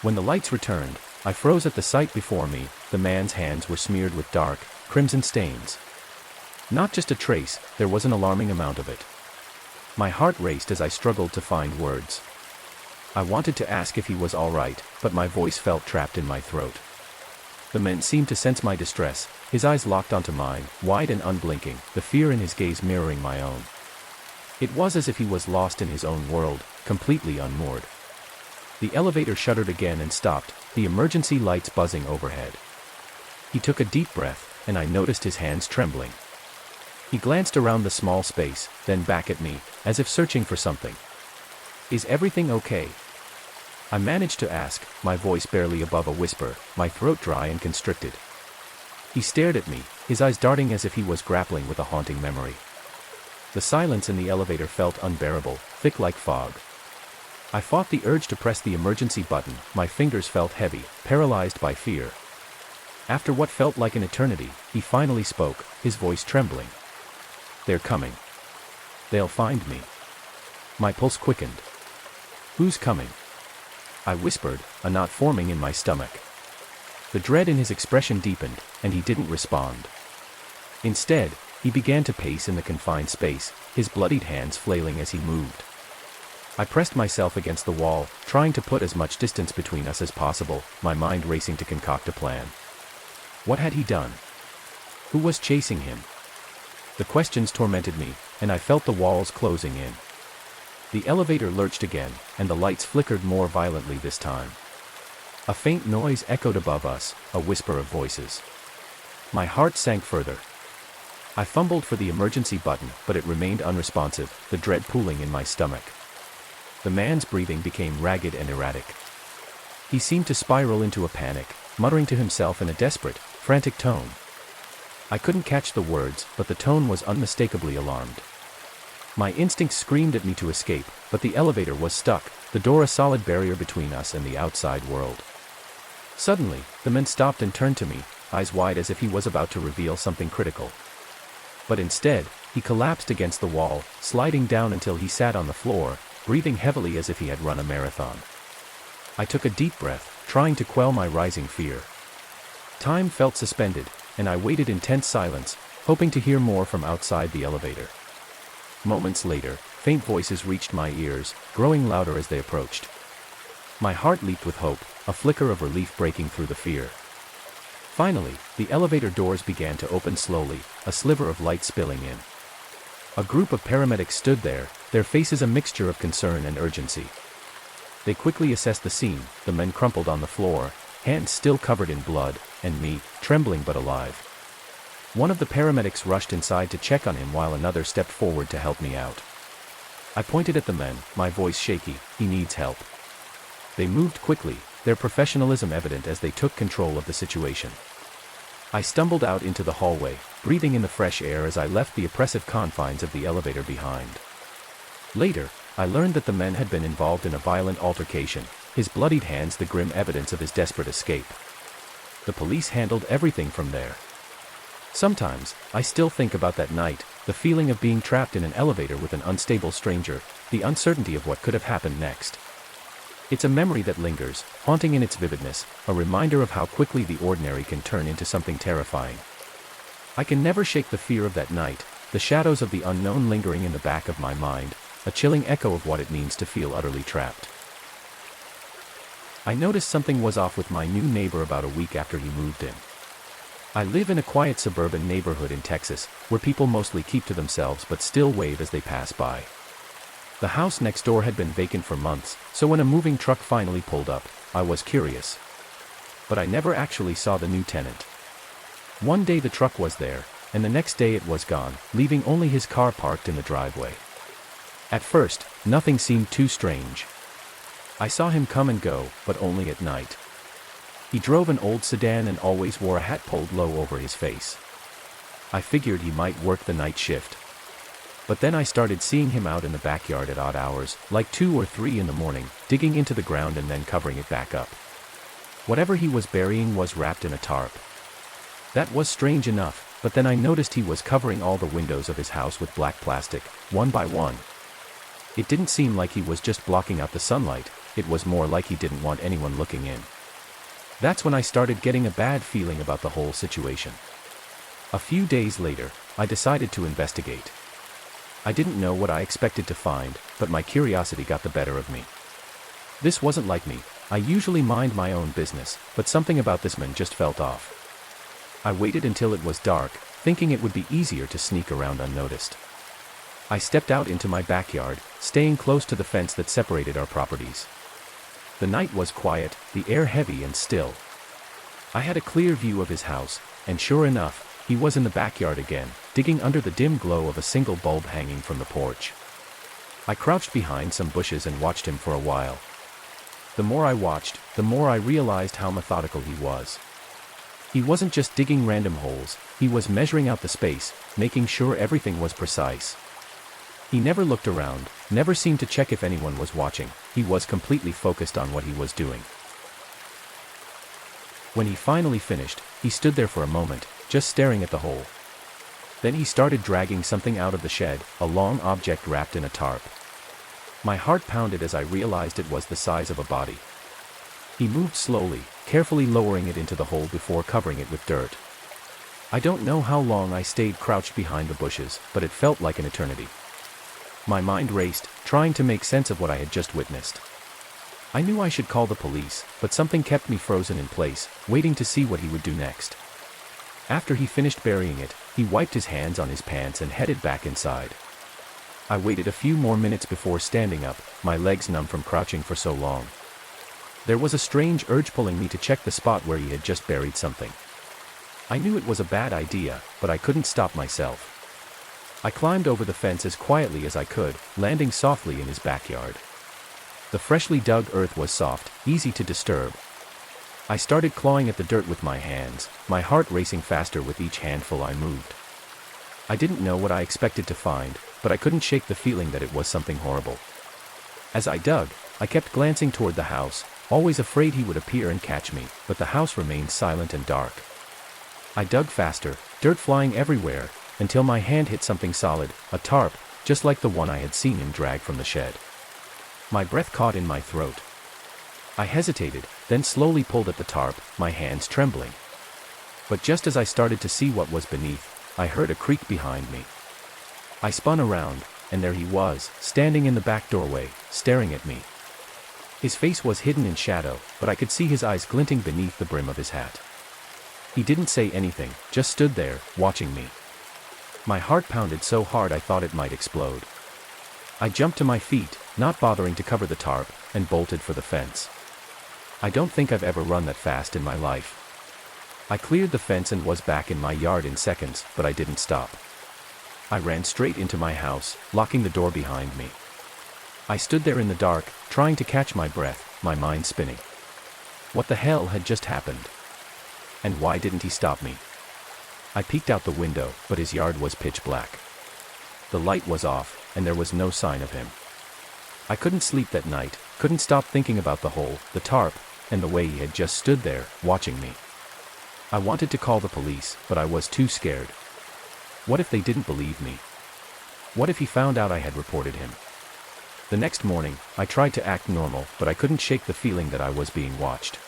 [SPEAKER 1] When the lights returned, I froze at the sight before me. The man's hands were smeared with dark, crimson stains. Not just a trace, there was an alarming amount of it. My heart raced as I struggled to find words. I wanted to ask if he was all right, but my voice felt trapped in my throat. The man seemed to sense my distress, his eyes locked onto mine, wide and unblinking, the fear in his gaze mirroring my own. It was as if he was lost in his own world, completely unmoored. The elevator shuddered again and stopped, the emergency lights buzzing overhead. He took a deep breath, and I noticed his hands trembling. He glanced around the small space, then back at me, as if searching for something. "Is everything okay?" I managed to ask, my voice barely above a whisper, my throat dry and constricted. He stared at me, his eyes darting as if he was grappling with a haunting memory. The silence in the elevator felt unbearable, thick like fog. I fought the urge to press the emergency button, my fingers felt heavy, paralyzed by fear. After what felt like an eternity, he finally spoke, his voice trembling. "They're coming. They'll find me." My pulse quickened. "Who's coming?" I whispered, a knot forming in my stomach. The dread in his expression deepened, and he didn't respond. Instead, he began to pace in the confined space, his bloodied hands flailing as he moved. I pressed myself against the wall, trying to put as much distance between us as possible, my mind racing to concoct a plan. What had he done? Who was chasing him? The questions tormented me, and I felt the walls closing in. The elevator lurched again, and the lights flickered more violently this time. A faint noise echoed above us, a whisper of voices. My heart sank further. I fumbled for the emergency button, but it remained unresponsive, the dread pooling in my stomach. The man's breathing became ragged and erratic. He seemed to spiral into a panic, muttering to himself in a desperate, frantic tone. I couldn't catch the words, but the tone was unmistakably alarmed. My instincts screamed at me to escape, but the elevator was stuck, the door a solid barrier between us and the outside world. Suddenly, the man stopped and turned to me, eyes wide as if he was about to reveal something critical. But instead, he collapsed against the wall, sliding down until he sat on the floor, breathing heavily as if he had run a marathon. I took a deep breath, trying to quell my rising fear. Time felt suspended, and I waited in tense silence, hoping to hear more from outside the elevator. Moments later, faint voices reached my ears, growing louder as they approached. My heart leaped with hope, a flicker of relief breaking through the fear. Finally, the elevator doors began to open slowly, a sliver of light spilling in. A group of paramedics stood there, their faces a mixture of concern and urgency. They quickly assessed the scene, the men crumpled on the floor, hands still covered in blood, and me, trembling but alive. One of the paramedics rushed inside to check on him while another stepped forward to help me out. I pointed at the men, my voice shaky, "He needs help." They moved quickly, their professionalism evident as they took control of the situation. I stumbled out into the hallway, breathing in the fresh air as I left the oppressive confines of the elevator behind. Later, I learned that the man had been involved in a violent altercation, his bloodied hands the grim evidence of his desperate escape. The police handled everything from there. Sometimes, I still think about that night, the feeling of being trapped in an elevator with an unstable stranger, the uncertainty of what could have happened next. It's a memory that lingers, haunting in its vividness, a reminder of how quickly the ordinary can turn into something terrifying. I can never shake the fear of that night, the shadows of the unknown lingering in the back of my mind, a chilling echo of what it means to feel utterly trapped. I noticed something was off with my new neighbor about a week after he moved in. I live in a quiet suburban neighborhood in Texas, where people mostly keep to themselves but still wave as they pass by. The house next door had been vacant for months, so when a moving truck finally pulled up, I was curious. But I never actually saw the new tenant. One day the truck was there, and the next day it was gone, leaving only his car parked in the driveway. At first, nothing seemed too strange. I saw him come and go, but only at night. He drove an old sedan and always wore a hat pulled low over his face. I figured he might work the night shift. But then I started seeing him out in the backyard at odd hours, like 2 or 3 in the morning, digging into the ground and then covering it back up. Whatever he was burying was wrapped in a tarp. That was strange enough, but then I noticed he was covering all the windows of his house with black plastic, one by one. It didn't seem like he was just blocking out the sunlight, it was more like he didn't want anyone looking in. That's when I started getting a bad feeling about the whole situation. A few days later, I decided to investigate. I didn't know what I expected to find, but my curiosity got the better of me. This wasn't like me. I usually mind my own business, but something about this man just felt off. I waited until it was dark, thinking it would be easier to sneak around unnoticed. I stepped out into my backyard, staying close to the fence that separated our properties. The night was quiet, the air heavy and still. I had a clear view of his house, and sure enough, he was in the backyard again, digging under the dim glow of a single bulb hanging from the porch. I crouched behind some bushes and watched him for a while. The more I watched, the more I realized how methodical he was. He wasn't just digging random holes, he was measuring out the space, making sure everything was precise. He never looked around, never seemed to check if anyone was watching, he was completely focused on what he was doing. When he finally finished, he stood there for a moment, just staring at the hole. Then he started dragging something out of the shed, a long object wrapped in a tarp. My heart pounded as I realized it was the size of a body. He moved slowly, carefully lowering it into the hole before covering it with dirt. I don't know how long I stayed crouched behind the bushes, but it felt like an eternity. My mind raced, trying to make sense of what I had just witnessed. I knew I should call the police, but something kept me frozen in place, waiting to see what he would do next. After he finished burying it, he wiped his hands on his pants and headed back inside. I waited a few more minutes before standing up, my legs numb from crouching for so long. There was a strange urge pulling me to check the spot where he had just buried something. I knew it was a bad idea, but I couldn't stop myself. I climbed over the fence as quietly as I could, landing softly in his backyard. The freshly dug earth was soft, easy to disturb. I started clawing at the dirt with my hands, my heart racing faster with each handful I moved. I didn't know what I expected to find, but I couldn't shake the feeling that it was something horrible. As I dug, I kept glancing toward the house, always afraid he would appear and catch me, but the house remained silent and dark. I dug faster, dirt flying everywhere, until my hand hit something solid, a tarp, just like the one I had seen him drag from the shed. My breath caught in my throat. I hesitated, then slowly pulled at the tarp, my hands trembling. But just as I started to see what was beneath, I heard a creak behind me. I spun around, and there he was, standing in the back doorway, staring at me. His face was hidden in shadow, but I could see his eyes glinting beneath the brim of his hat. He didn't say anything, just stood there, watching me. My heart pounded so hard I thought it might explode. I jumped to my feet, not bothering to cover the tarp, and bolted for the fence. I don't think I've ever run that fast in my life. I cleared the fence and was back in my yard in seconds, but I didn't stop. I ran straight into my house, locking the door behind me. I stood there in the dark, trying to catch my breath, my mind spinning. What the hell had just happened? And why didn't he stop me? I peeked out the window, but his yard was pitch black. The light was off, and there was no sign of him. I couldn't sleep that night, couldn't stop thinking about the hole, the tarp, and the way he had just stood there, watching me. I wanted to call the police, but I was too scared. What if they didn't believe me? What if he found out I had reported him? The next morning, I tried to act normal, but I couldn't shake the feeling that I was being watched.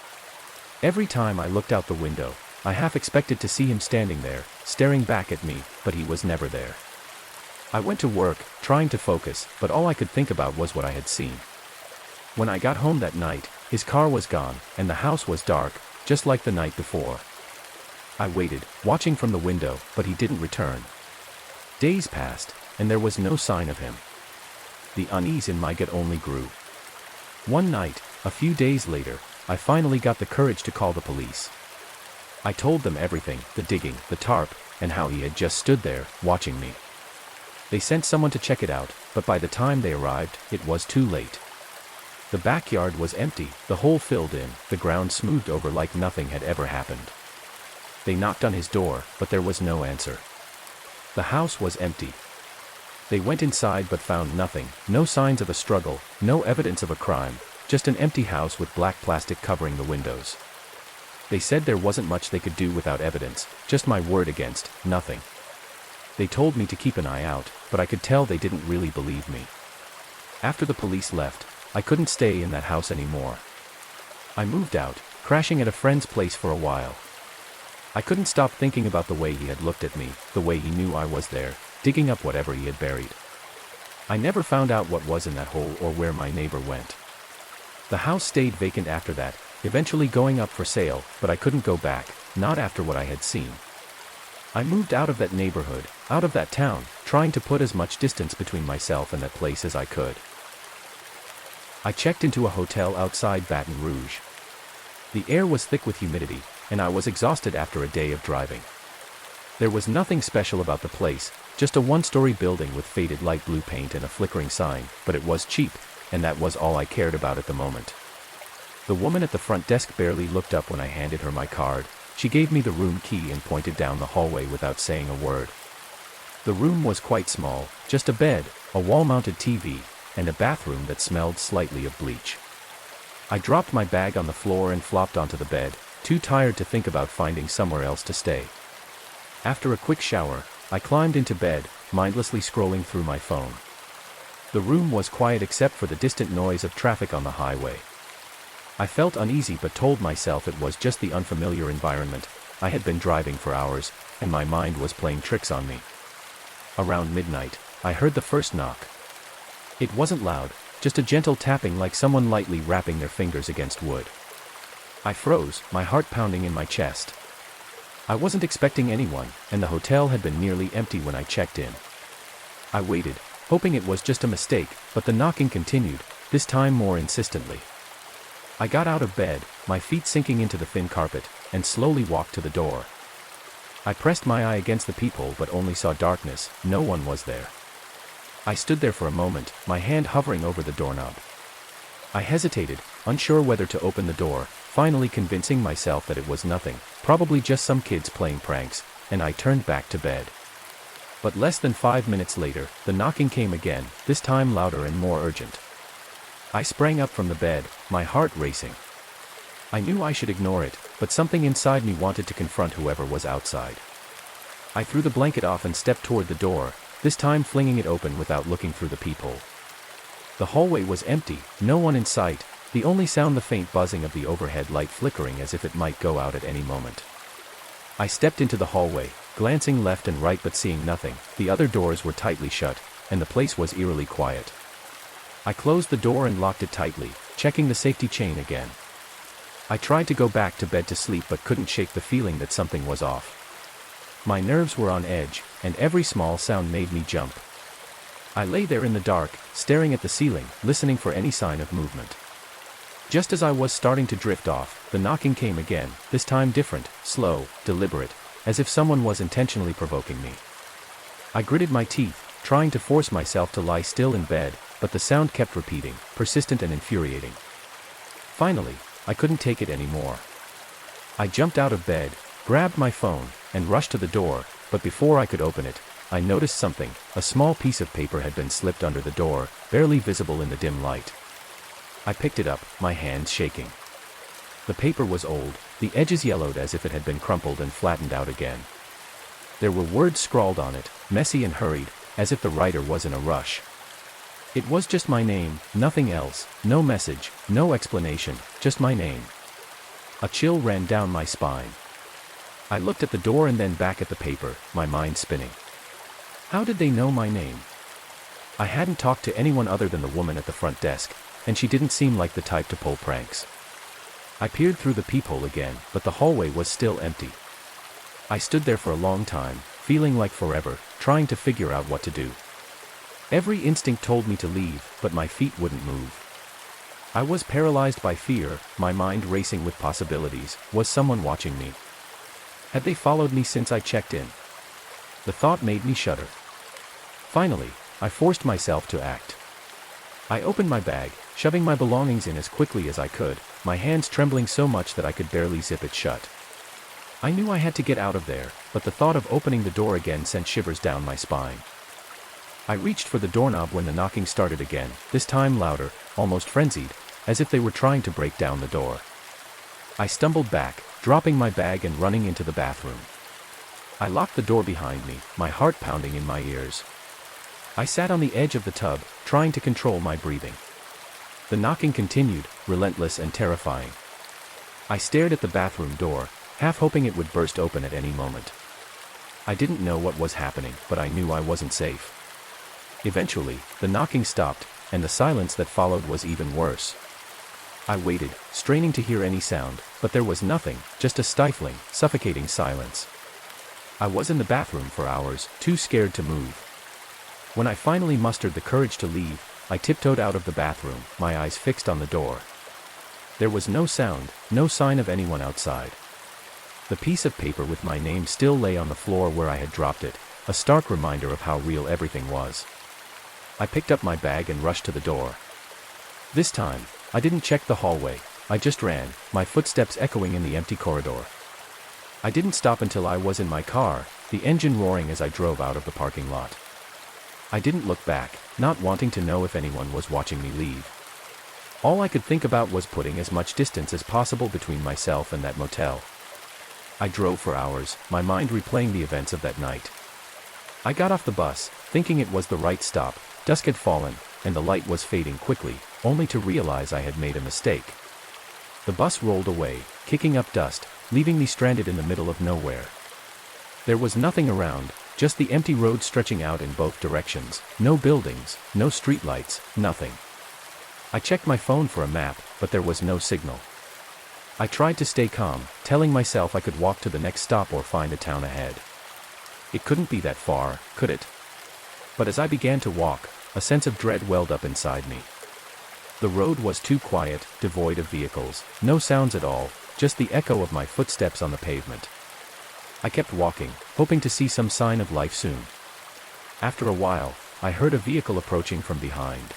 [SPEAKER 1] Every time I looked out the window, I half expected to see him standing there, staring back at me, but he was never there. I went to work, trying to focus, but all I could think about was what I had seen. When I got home that night, his car was gone, and the house was dark, just like the night before. I waited, watching from the window, but he didn't return. Days passed, and there was no sign of him. The unease in my gut only grew. One night, a few days later, I finally got the courage to call the police. I told them everything, the digging, the tarp, and how he had just stood there, watching me. They sent someone to check it out, but by the time they arrived, it was too late. The backyard was empty, the hole filled in, the ground smoothed over like nothing had ever happened. They knocked on his door, but there was no answer. The house was empty. They went inside but found nothing, no signs of a struggle, no evidence of a crime, just an empty house with black plastic covering the windows. They said there wasn't much they could do without evidence, just my word against nothing. They told me to keep an eye out, but I could tell they didn't really believe me. After the police left, I couldn't stay in that house anymore. I moved out, crashing at a friend's place for a while. I couldn't stop thinking about the way he had looked at me, the way he knew I was there, digging up whatever he had buried. I never found out what was in that hole or where my neighbor went. The house stayed vacant after that, eventually going up for sale, but I couldn't go back, not after what I had seen. I moved out of that neighborhood, out of that town, trying to put as much distance between myself and that place as I could. I checked into a hotel outside Baton Rouge. The air was thick with humidity, and I was exhausted after a day of driving. There was nothing special about the place, just a one-story building with faded light blue paint and a flickering sign, but it was cheap, and that was all I cared about at the moment. The woman at the front desk barely looked up when I handed her my card. She gave me the room key and pointed down the hallway without saying a word. The room was quite small, just a bed, a wall-mounted TV, and a bathroom that smelled slightly of bleach. I dropped my bag on the floor and flopped onto the bed, too tired to think about finding somewhere else to stay. After a quick shower, I climbed into bed, mindlessly scrolling through my phone. The room was quiet except for the distant noise of traffic on the highway. I felt uneasy but told myself it was just the unfamiliar environment. I had been driving for hours, and my mind was playing tricks on me. Around midnight, I heard the first knock. It wasn't loud, just a gentle tapping like someone lightly rapping their fingers against wood. I froze, my heart pounding in my chest. I wasn't expecting anyone, and the hotel had been nearly empty when I checked in. I waited, hoping it was just a mistake, but the knocking continued, this time more insistently. I got out of bed, my feet sinking into the thin carpet, and slowly walked to the door. I pressed my eye against the peephole but only saw darkness, no one was there. I stood there for a moment, my hand hovering over the doorknob. I hesitated, unsure whether to open the door, finally convincing myself that it was nothing, probably just some kids playing pranks, and I turned back to bed. But less than 5 minutes later, the knocking came again, this time louder and more urgent. I sprang up from the bed, my heart racing. I knew I should ignore it, but something inside me wanted to confront whoever was outside. I threw the blanket off and stepped toward the door, this time flinging it open without looking through the peephole. The hallway was empty, no one in sight, the only sound the faint buzzing of the overhead light flickering as if it might go out at any moment. I stepped into the hallway, glancing left and right but seeing nothing. The other doors were tightly shut, and the place was eerily quiet. I closed the door and locked it tightly, checking the safety chain again. I tried to go back to bed to sleep but couldn't shake the feeling that something was off. My nerves were on edge, and every small sound made me jump. I lay there in the dark, staring at the ceiling, listening for any sign of movement. Just as I was starting to drift off, the knocking came again, this time different, slow, deliberate, as if someone was intentionally provoking me. I gritted my teeth, trying to force myself to lie still in bed, but the sound kept repeating, persistent and infuriating. Finally, I couldn't take it anymore. I jumped out of bed, grabbed my phone, and rushed to the door, but before I could open it, I noticed something. A small piece of paper had been slipped under the door, barely visible in the dim light. I picked it up, my hands shaking. The paper was old, the edges yellowed as if it had been crumpled and flattened out again. There were words scrawled on it, messy and hurried, as if the writer was in a rush. It was just my name, nothing else, no message, no explanation, just my name. A chill ran down my spine. I looked at the door and then back at the paper, my mind spinning. How did they know my name? I hadn't talked to anyone other than the woman at the front desk, and she didn't seem like the type to pull pranks. I peered through the peephole again, but the hallway was still empty. I stood there for a long time, feeling like forever, trying to figure out what to do. Every instinct told me to leave, but my feet wouldn't move. I was paralyzed by fear, my mind racing with possibilities. Was someone watching me? Had they followed me since I checked in? The thought made me shudder. Finally, I forced myself to act. I opened my bag, shoving my belongings in as quickly as I could, my hands trembling so much that I could barely zip it shut. I knew I had to get out of there, but the thought of opening the door again sent shivers down my spine. I reached for the doorknob when the knocking started again, this time louder, almost frenzied, as if they were trying to break down the door. I stumbled back, dropping my bag and running into the bathroom. I locked the door behind me, my heart pounding in my ears. I sat on the edge of the tub, trying to control my breathing. The knocking continued, relentless and terrifying. I stared at the bathroom door, half hoping it would burst open at any moment. I didn't know what was happening, but I knew I wasn't safe. Eventually, the knocking stopped, and the silence that followed was even worse. I waited, straining to hear any sound, but there was nothing, just a stifling, suffocating silence. I was in the bathroom for hours, too scared to move. When I finally mustered the courage to leave, I tiptoed out of the bathroom, my eyes fixed on the door. There was no sound, no sign of anyone outside. The piece of paper with my name still lay on the floor where I had dropped it, a stark reminder of how real everything was. I picked up my bag and rushed to the door. This time, I didn't check the hallway, I just ran, my footsteps echoing in the empty corridor. I didn't stop until I was in my car, the engine roaring as I drove out of the parking lot. I didn't look back, not wanting to know if anyone was watching me leave. All I could think about was putting as much distance as possible between myself and that motel. I drove for hours, my mind replaying the events of that night. I got off the bus, thinking it was the right stop. Dusk had fallen, and the light was fading quickly, only to realize I had made a mistake. The bus rolled away, kicking up dust, leaving me stranded in the middle of nowhere. There was nothing around, just the empty road stretching out in both directions, no buildings, no streetlights, nothing. I checked my phone for a map, but there was no signal. I tried to stay calm, telling myself I could walk to the next stop or find a town ahead. It couldn't be that far, could it? But as I began to walk, a sense of dread welled up inside me. The road was too quiet, devoid of vehicles, no sounds at all, just the echo of my footsteps on the pavement. I kept walking, hoping to see some sign of life soon. After a while, I heard a vehicle approaching from behind.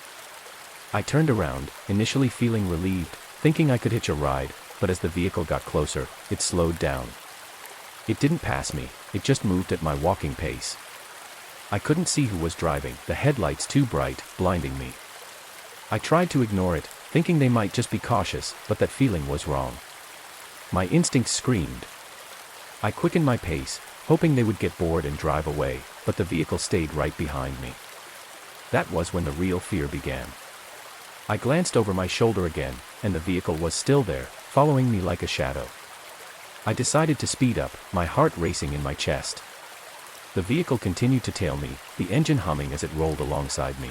[SPEAKER 1] I turned around, initially feeling relieved, thinking I could hitch a ride, but as the vehicle got closer, it slowed down. It didn't pass me, it just moved at my walking pace. I couldn't see who was driving, the headlights too bright, blinding me. I tried to ignore it, thinking they might just be cautious, but that feeling was wrong. My instincts screamed. I quickened my pace, hoping they would get bored and drive away, but the vehicle stayed right behind me. That was when the real fear began. I glanced over my shoulder again, and the vehicle was still there, following me like a shadow. I decided to speed up, my heart racing in my chest. The vehicle continued to tail me, the engine humming as it rolled alongside me.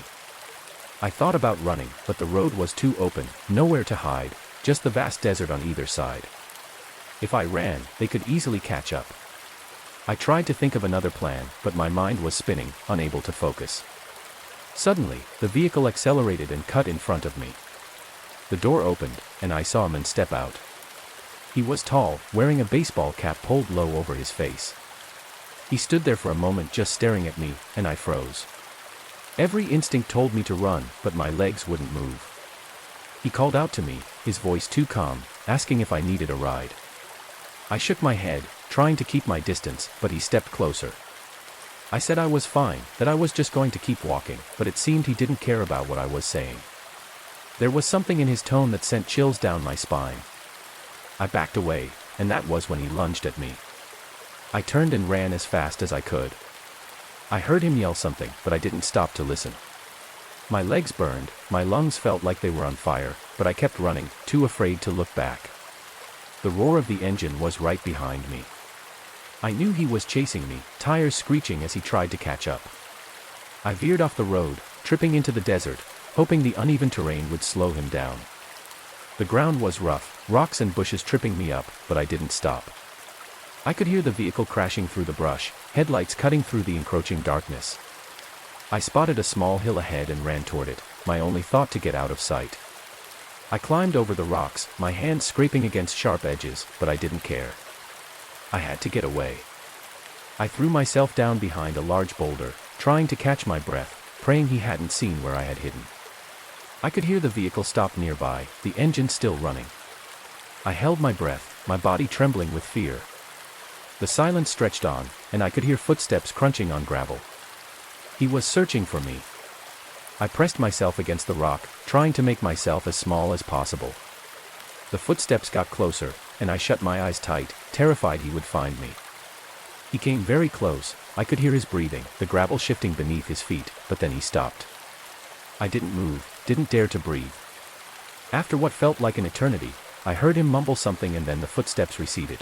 [SPEAKER 1] I thought about running, but the road was too open, nowhere to hide, just the vast desert on either side. If I ran, they could easily catch up. I tried to think of another plan, but my mind was spinning, unable to focus. Suddenly, the vehicle accelerated and cut in front of me. The door opened, and I saw a man step out. He was tall, wearing a baseball cap pulled low over his face. He stood there for a moment just staring at me, and I froze. Every instinct told me to run, but my legs wouldn't move. He called out to me, his voice too calm, asking if I needed a ride. I shook my head, trying to keep my distance, but he stepped closer. I said I was fine, that I was just going to keep walking, but it seemed he didn't care about what I was saying. There was something in his tone that sent chills down my spine. I backed away, and that was when he lunged at me. I turned and ran as fast as I could. I heard him yell something, but I didn't stop to listen. My legs burned, my lungs felt like they were on fire, but I kept running, too afraid to look back. The roar of the engine was right behind me. I knew he was chasing me, tires screeching as he tried to catch up. I veered off the road, tripping into the desert, hoping the uneven terrain would slow him down. The ground was rough, rocks and bushes tripping me up, but I didn't stop. I could hear the vehicle crashing through the brush, headlights cutting through the encroaching darkness. I spotted a small hill ahead and ran toward it, my only thought to get out of sight. I climbed over the rocks, my hands scraping against sharp edges, but I didn't care. I had to get away. I threw myself down behind a large boulder, trying to catch my breath, praying he hadn't seen where I had hidden. I could hear the vehicle stop nearby, the engine still running. I held my breath, my body trembling with fear. The silence stretched on, and I could hear footsteps crunching on gravel. He was searching for me. I pressed myself against the rock, trying to make myself as small as possible. The footsteps got closer, and I shut my eyes tight, terrified he would find me. He came very close, I could hear his breathing, the gravel shifting beneath his feet, but then he stopped. I didn't move, didn't dare to breathe. After what felt like an eternity, I heard him mumble something and then the footsteps receded.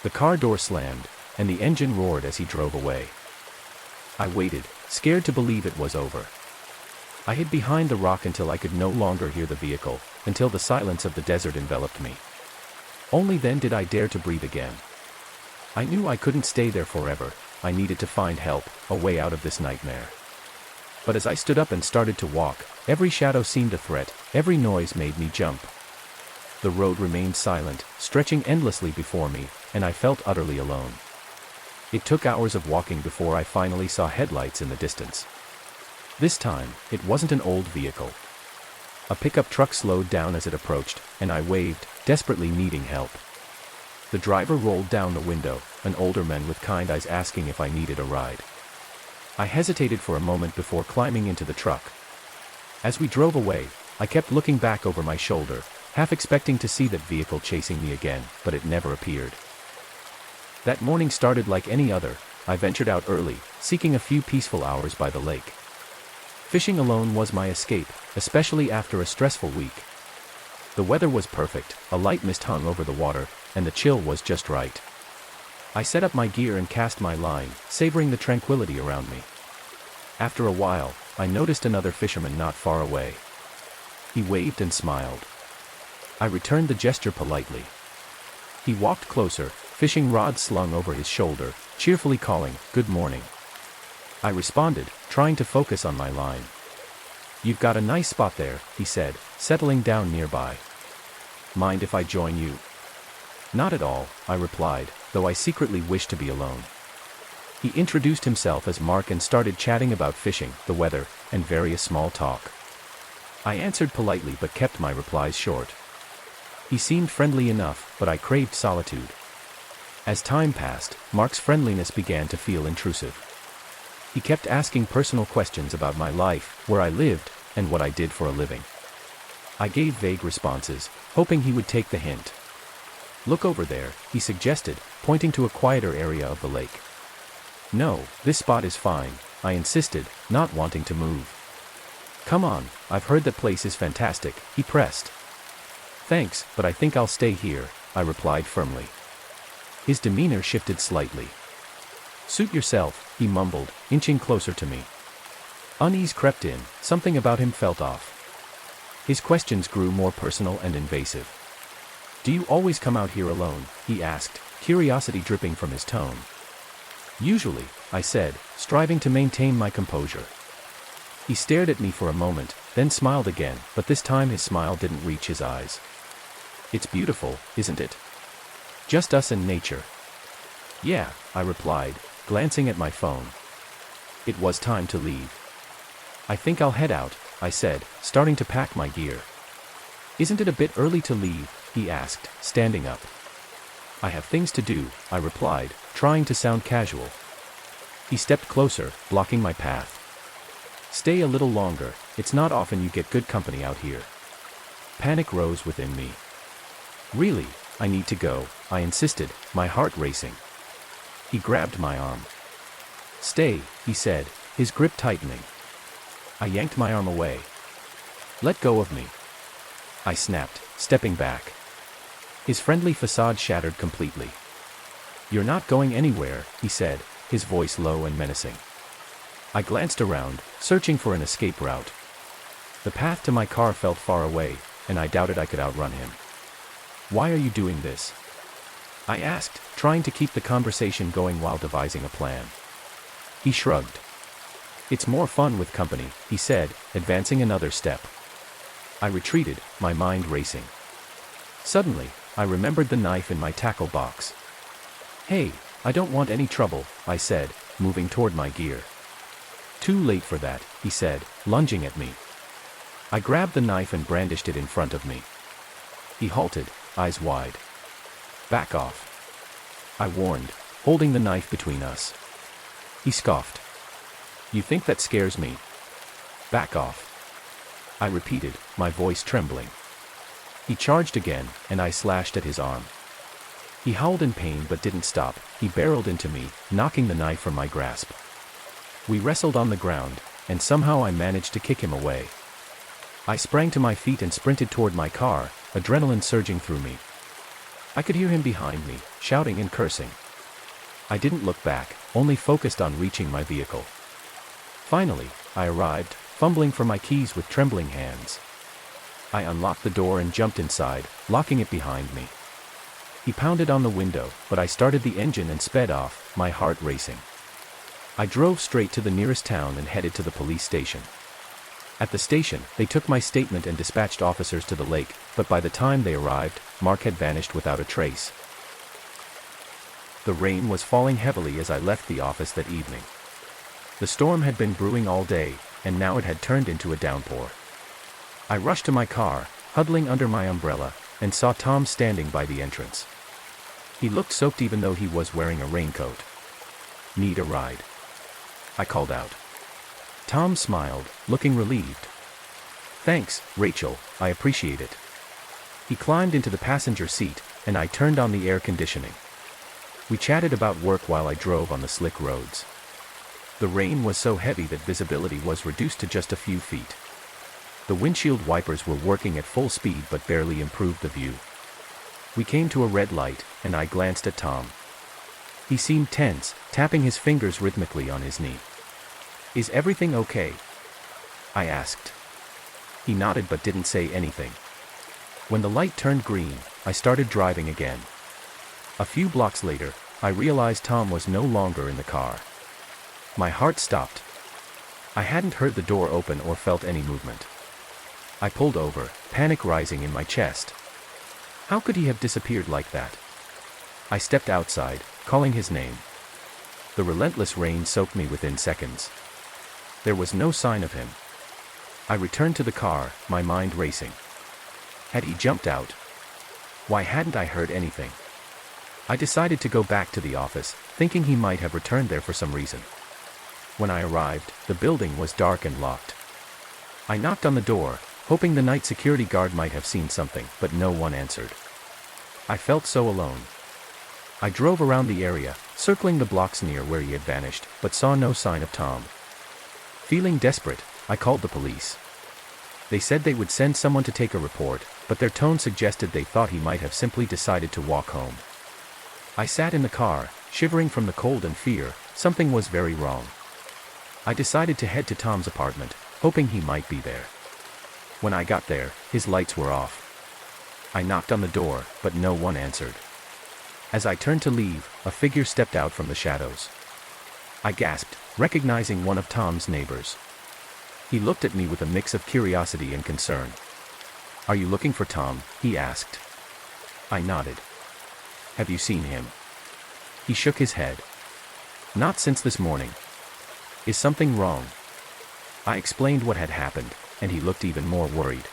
[SPEAKER 1] The car door slammed, and the engine roared as he drove away. I waited, scared to believe it was over. I hid behind the rock until I could no longer hear the vehicle, until the silence of the desert enveloped me. Only then did I dare to breathe again. I knew I couldn't stay there forever, I needed to find help, a way out of this nightmare. But as I stood up and started to walk, every shadow seemed a threat, every noise made me jump. The road remained silent, stretching endlessly before me, and I felt utterly alone. It took hours of walking before I finally saw headlights in the distance. This time, it wasn't an old vehicle. A pickup truck slowed down as it approached, and I waved, desperately needing help. The driver rolled down the window, an older man with kind eyes asking if I needed a ride. I hesitated for a moment before climbing into the truck. As we drove away, I kept looking back over my shoulder, half expecting to see that vehicle chasing me again, but it never appeared. That morning started like any other. I ventured out early, seeking a few peaceful hours by the lake. Fishing alone was my escape, especially after a stressful week. The weather was perfect, a light mist hung over the water, and the chill was just right. I set up my gear and cast my line, savoring the tranquility around me. After a while, I noticed another fisherman not far away. He waved and smiled. I returned the gesture politely. He walked closer, fishing rod slung over his shoulder, cheerfully calling, "Good morning." I responded, trying to focus on my line. "You've got a nice spot there," he said, settling down nearby. "Mind if I join you?" "Not at all," I replied, though I secretly wished to be alone. He introduced himself as Mark and started chatting about fishing, the weather, and various small talk. I answered politely but kept my replies short. He seemed friendly enough, but I craved solitude. As time passed, Mark's friendliness began to feel intrusive. He kept asking personal questions about my life, where I lived, and what I did for a living. I gave vague responses, hoping he would take the hint. "Look over there," he suggested, pointing to a quieter area of the lake. "No, this spot is fine," I insisted, not wanting to move. "Come on, I've heard that place is fantastic," he pressed. "Thanks, but I think I'll stay here," I replied firmly. His demeanor shifted slightly. "Suit yourself," he mumbled, inching closer to me. Unease crept in, something about him felt off. His questions grew more personal and invasive. "Do you always come out here alone?" he asked, curiosity dripping from his tone. "Usually," I said, striving to maintain my composure. He stared at me for a moment, then smiled again, but this time his smile didn't reach his eyes. "It's beautiful, isn't it? Just us and nature." "Yeah," I replied, glancing at my phone. It was time to leave. "I think I'll head out," I said, starting to pack my gear. "Isn't it a bit early to leave?" he asked, standing up. "I have things to do," I replied, trying to sound casual. He stepped closer, blocking my path. "Stay a little longer, it's not often you get good company out here." Panic rose within me. "Really, I need to go," I insisted, my heart racing. He grabbed my arm. "Stay," he said, his grip tightening. I yanked my arm away. "Let go of me," I snapped, stepping back. His friendly facade shattered completely. "You're not going anywhere," he said, his voice low and menacing. I glanced around, searching for an escape route. The path to my car felt far away, and I doubted I could outrun him. "Why are you doing this?" I asked, trying to keep the conversation going while devising a plan. He shrugged. "It's more fun with company," he said, advancing another step. I retreated, my mind racing. Suddenly, I remembered the knife in my tackle box. "Hey, I don't want any trouble," I said, moving toward my gear. "Too late for that," he said, lunging at me. I grabbed the knife and brandished it in front of me. He halted, eyes wide. "Back off," I warned, holding the knife between us. He scoffed. "You think that scares me?" "Back off," I repeated, my voice trembling. He charged again, and I slashed at his arm. He howled in pain but didn't stop. He barreled into me, knocking the knife from my grasp. We wrestled on the ground, and somehow I managed to kick him away. I sprang to my feet and sprinted toward my car, adrenaline surging through me. I could hear him behind me, shouting and cursing. I didn't look back, only focused on reaching my vehicle. Finally, I arrived, fumbling for my keys with trembling hands. I unlocked the door and jumped inside, locking it behind me. He pounded on the window, but I started the engine and sped off, my heart racing. I drove straight to the nearest town and headed to the police station. At the station, they took my statement and dispatched officers to the lake, but by the time they arrived, Mark had vanished without a trace. The rain was falling heavily as I left the office that evening. The storm had been brewing all day, and now it had turned into a downpour. I rushed to my car, huddling under my umbrella, and saw Tom standing by the entrance. He looked soaked even though he was wearing a raincoat. "Need a ride?" I called out. Tom smiled, looking relieved. "Thanks, Rachel, I appreciate it." He climbed into the passenger seat, and I turned on the air conditioning. We chatted about work while I drove on the slick roads. The rain was so heavy that visibility was reduced to just a few feet. The windshield wipers were working at full speed but barely improved the view. We came to a red light, and I glanced at Tom. He seemed tense, tapping his fingers rhythmically on his knee. "Is everything okay?" I asked. He nodded but didn't say anything. When the light turned green, I started driving again. A few blocks later, I realized Tom was no longer in the car. My heart stopped. I hadn't heard the door open or felt any movement. I pulled over, panic rising in my chest. How could he have disappeared like that? I stepped outside, calling his name. The relentless rain soaked me within seconds. There was no sign of him. I returned to the car, my mind racing. Had he jumped out? Why hadn't I heard anything? I decided to go back to the office, thinking he might have returned there for some reason. When I arrived, the building was dark and locked. I knocked on the door, hoping the night security guard might have seen something, but no one answered. I felt so alone. I drove around the area, circling the blocks near where he had vanished, but saw no sign of Tom. Feeling desperate, I called the police. They said they would send someone to take a report, but their tone suggested they thought he might have simply decided to walk home. I sat in the car, shivering from the cold and fear. Something was very wrong. I decided to head to Tom's apartment, hoping he might be there. When I got there, his lights were off. I knocked on the door, but no one answered. As I turned to leave, a figure stepped out from the shadows. I gasped, recognizing one of Tom's neighbors. He looked at me with a mix of curiosity and concern. "Are you looking for Tom?" he asked. I nodded. "Have you seen him?" He shook his head. "Not since this morning." "Is something wrong?" I explained what had happened, and he looked even more worried.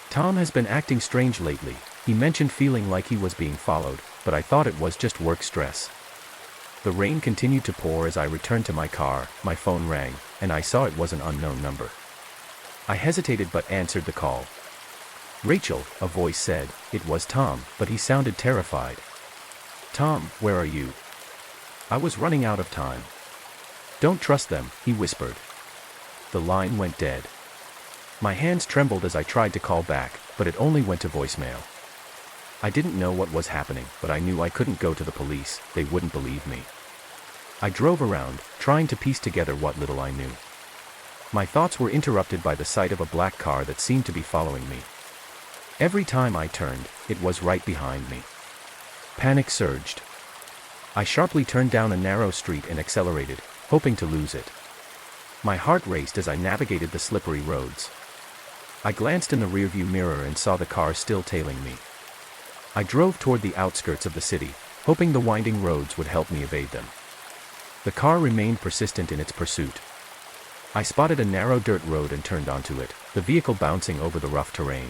[SPEAKER 1] "Tom has been acting strange lately. He mentioned feeling like he was being followed, but I thought it was just work stress." The rain continued to pour as I returned to my car. My phone rang, and I saw it was an unknown number. I hesitated but answered the call. "Rachel," a voice said. It was Tom, but he sounded terrified. "Tom, where are you?" I was running out of time. "Don't trust them," he whispered. The line went dead. My hands trembled as I tried to call back, but it only went to voicemail. I didn't know what was happening, but I knew I couldn't go to the police. They wouldn't believe me. I drove around, trying to piece together what little I knew. My thoughts were interrupted by the sight of a black car that seemed to be following me. Every time I turned, it was right behind me. Panic surged. I sharply turned down a narrow street and accelerated, hoping to lose it. My heart raced as I navigated the slippery roads. I glanced in the rearview mirror and saw the car still tailing me. I drove toward the outskirts of the city, hoping the winding roads would help me evade them. The car remained persistent in its pursuit. I spotted a narrow dirt road and turned onto it, the vehicle bouncing over the rough terrain.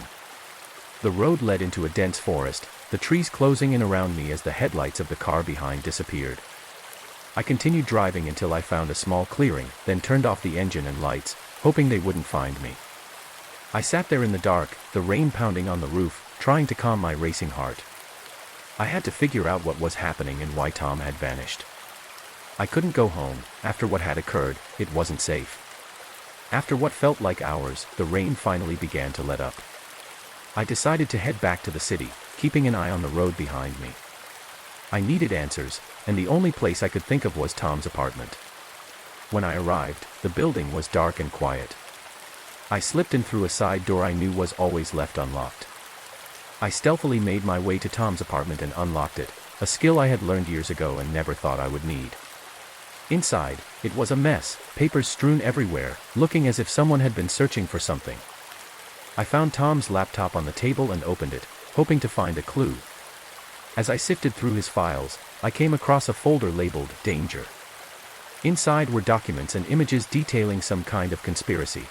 [SPEAKER 1] The road led into a dense forest, the trees closing in around me as the headlights of the car behind disappeared. I continued driving until I found a small clearing, then turned off the engine and lights, hoping they wouldn't find me. I sat there in the dark, the rain pounding on the roof, trying to calm my racing heart. I had to figure out what was happening and why Tom had vanished. I couldn't go home. After what had occurred, it wasn't safe. After what felt like hours, the rain finally began to let up. I decided to head back to the city, keeping an eye on the road behind me. I needed answers, and the only place I could think of was Tom's apartment. When I arrived, the building was dark and quiet. I slipped in through a side door I knew was always left unlocked. I stealthily made my way to Tom's apartment and unlocked it, a skill I had learned years ago and never thought I would need. Inside, it was a mess, papers strewn everywhere, looking as if someone had been searching for something. I found Tom's laptop on the table and opened it, hoping to find a clue. As I sifted through his files, I came across a folder labeled Danger. Inside were documents and images detailing some kind of conspiracy.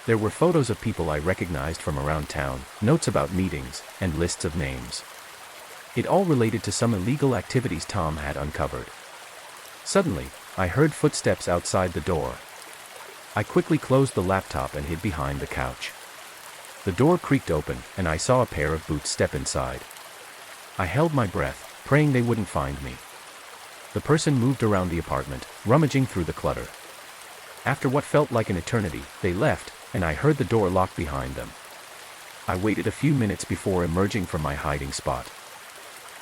[SPEAKER 1] There were photos of people I recognized from around town, notes about meetings, and lists of names. It all related to some illegal activities Tom had uncovered. Suddenly, I heard footsteps outside the door. I quickly closed the laptop and hid behind the couch. The door creaked open, and I saw a pair of boots step inside. I held my breath, praying they wouldn't find me. The person moved around the apartment, rummaging through the clutter. After what felt like an eternity, they left, and I heard the door lock behind them. I waited a few minutes before emerging from my hiding spot.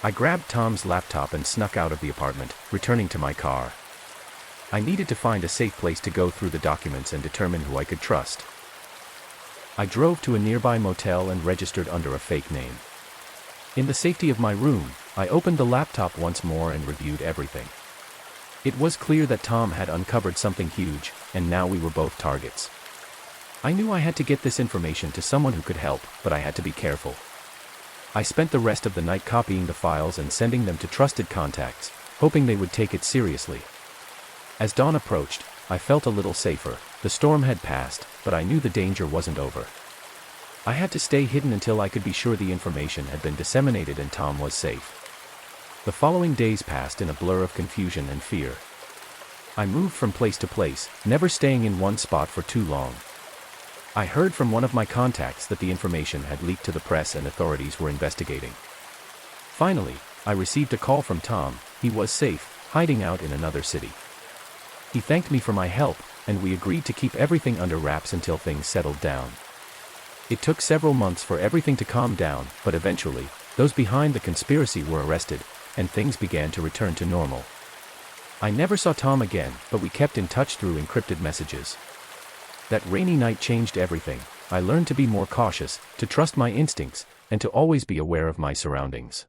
[SPEAKER 1] I grabbed Tom's laptop and snuck out of the apartment, returning to my car. I needed to find a safe place to go through the documents and determine who I could trust. I drove to a nearby motel and registered under a fake name. In the safety of my room, I opened the laptop once more and reviewed everything. It was clear that Tom had uncovered something huge, and now we were both targets. I knew I had to get this information to someone who could help, but I had to be careful. I spent the rest of the night copying the files and sending them to trusted contacts, hoping they would take it seriously. As dawn approached, I felt a little safer. The storm had passed, but I knew the danger wasn't over. I had to stay hidden until I could be sure the information had been disseminated and Tom was safe. The following days passed in a blur of confusion and fear. I moved from place to place, never staying in one spot for too long. I heard from one of my contacts that the information had leaked to the press and authorities were investigating. Finally, I received a call from Tom. He was safe, hiding out in another city. He thanked me for my help, and we agreed to keep everything under wraps until things settled down. It took several months for everything to calm down, but eventually, those behind the conspiracy were arrested, and things began to return to normal. I never saw Tom again, but we kept in touch through encrypted messages. That rainy night changed everything. I learned to be more cautious, to trust my instincts, and to always be aware of my surroundings.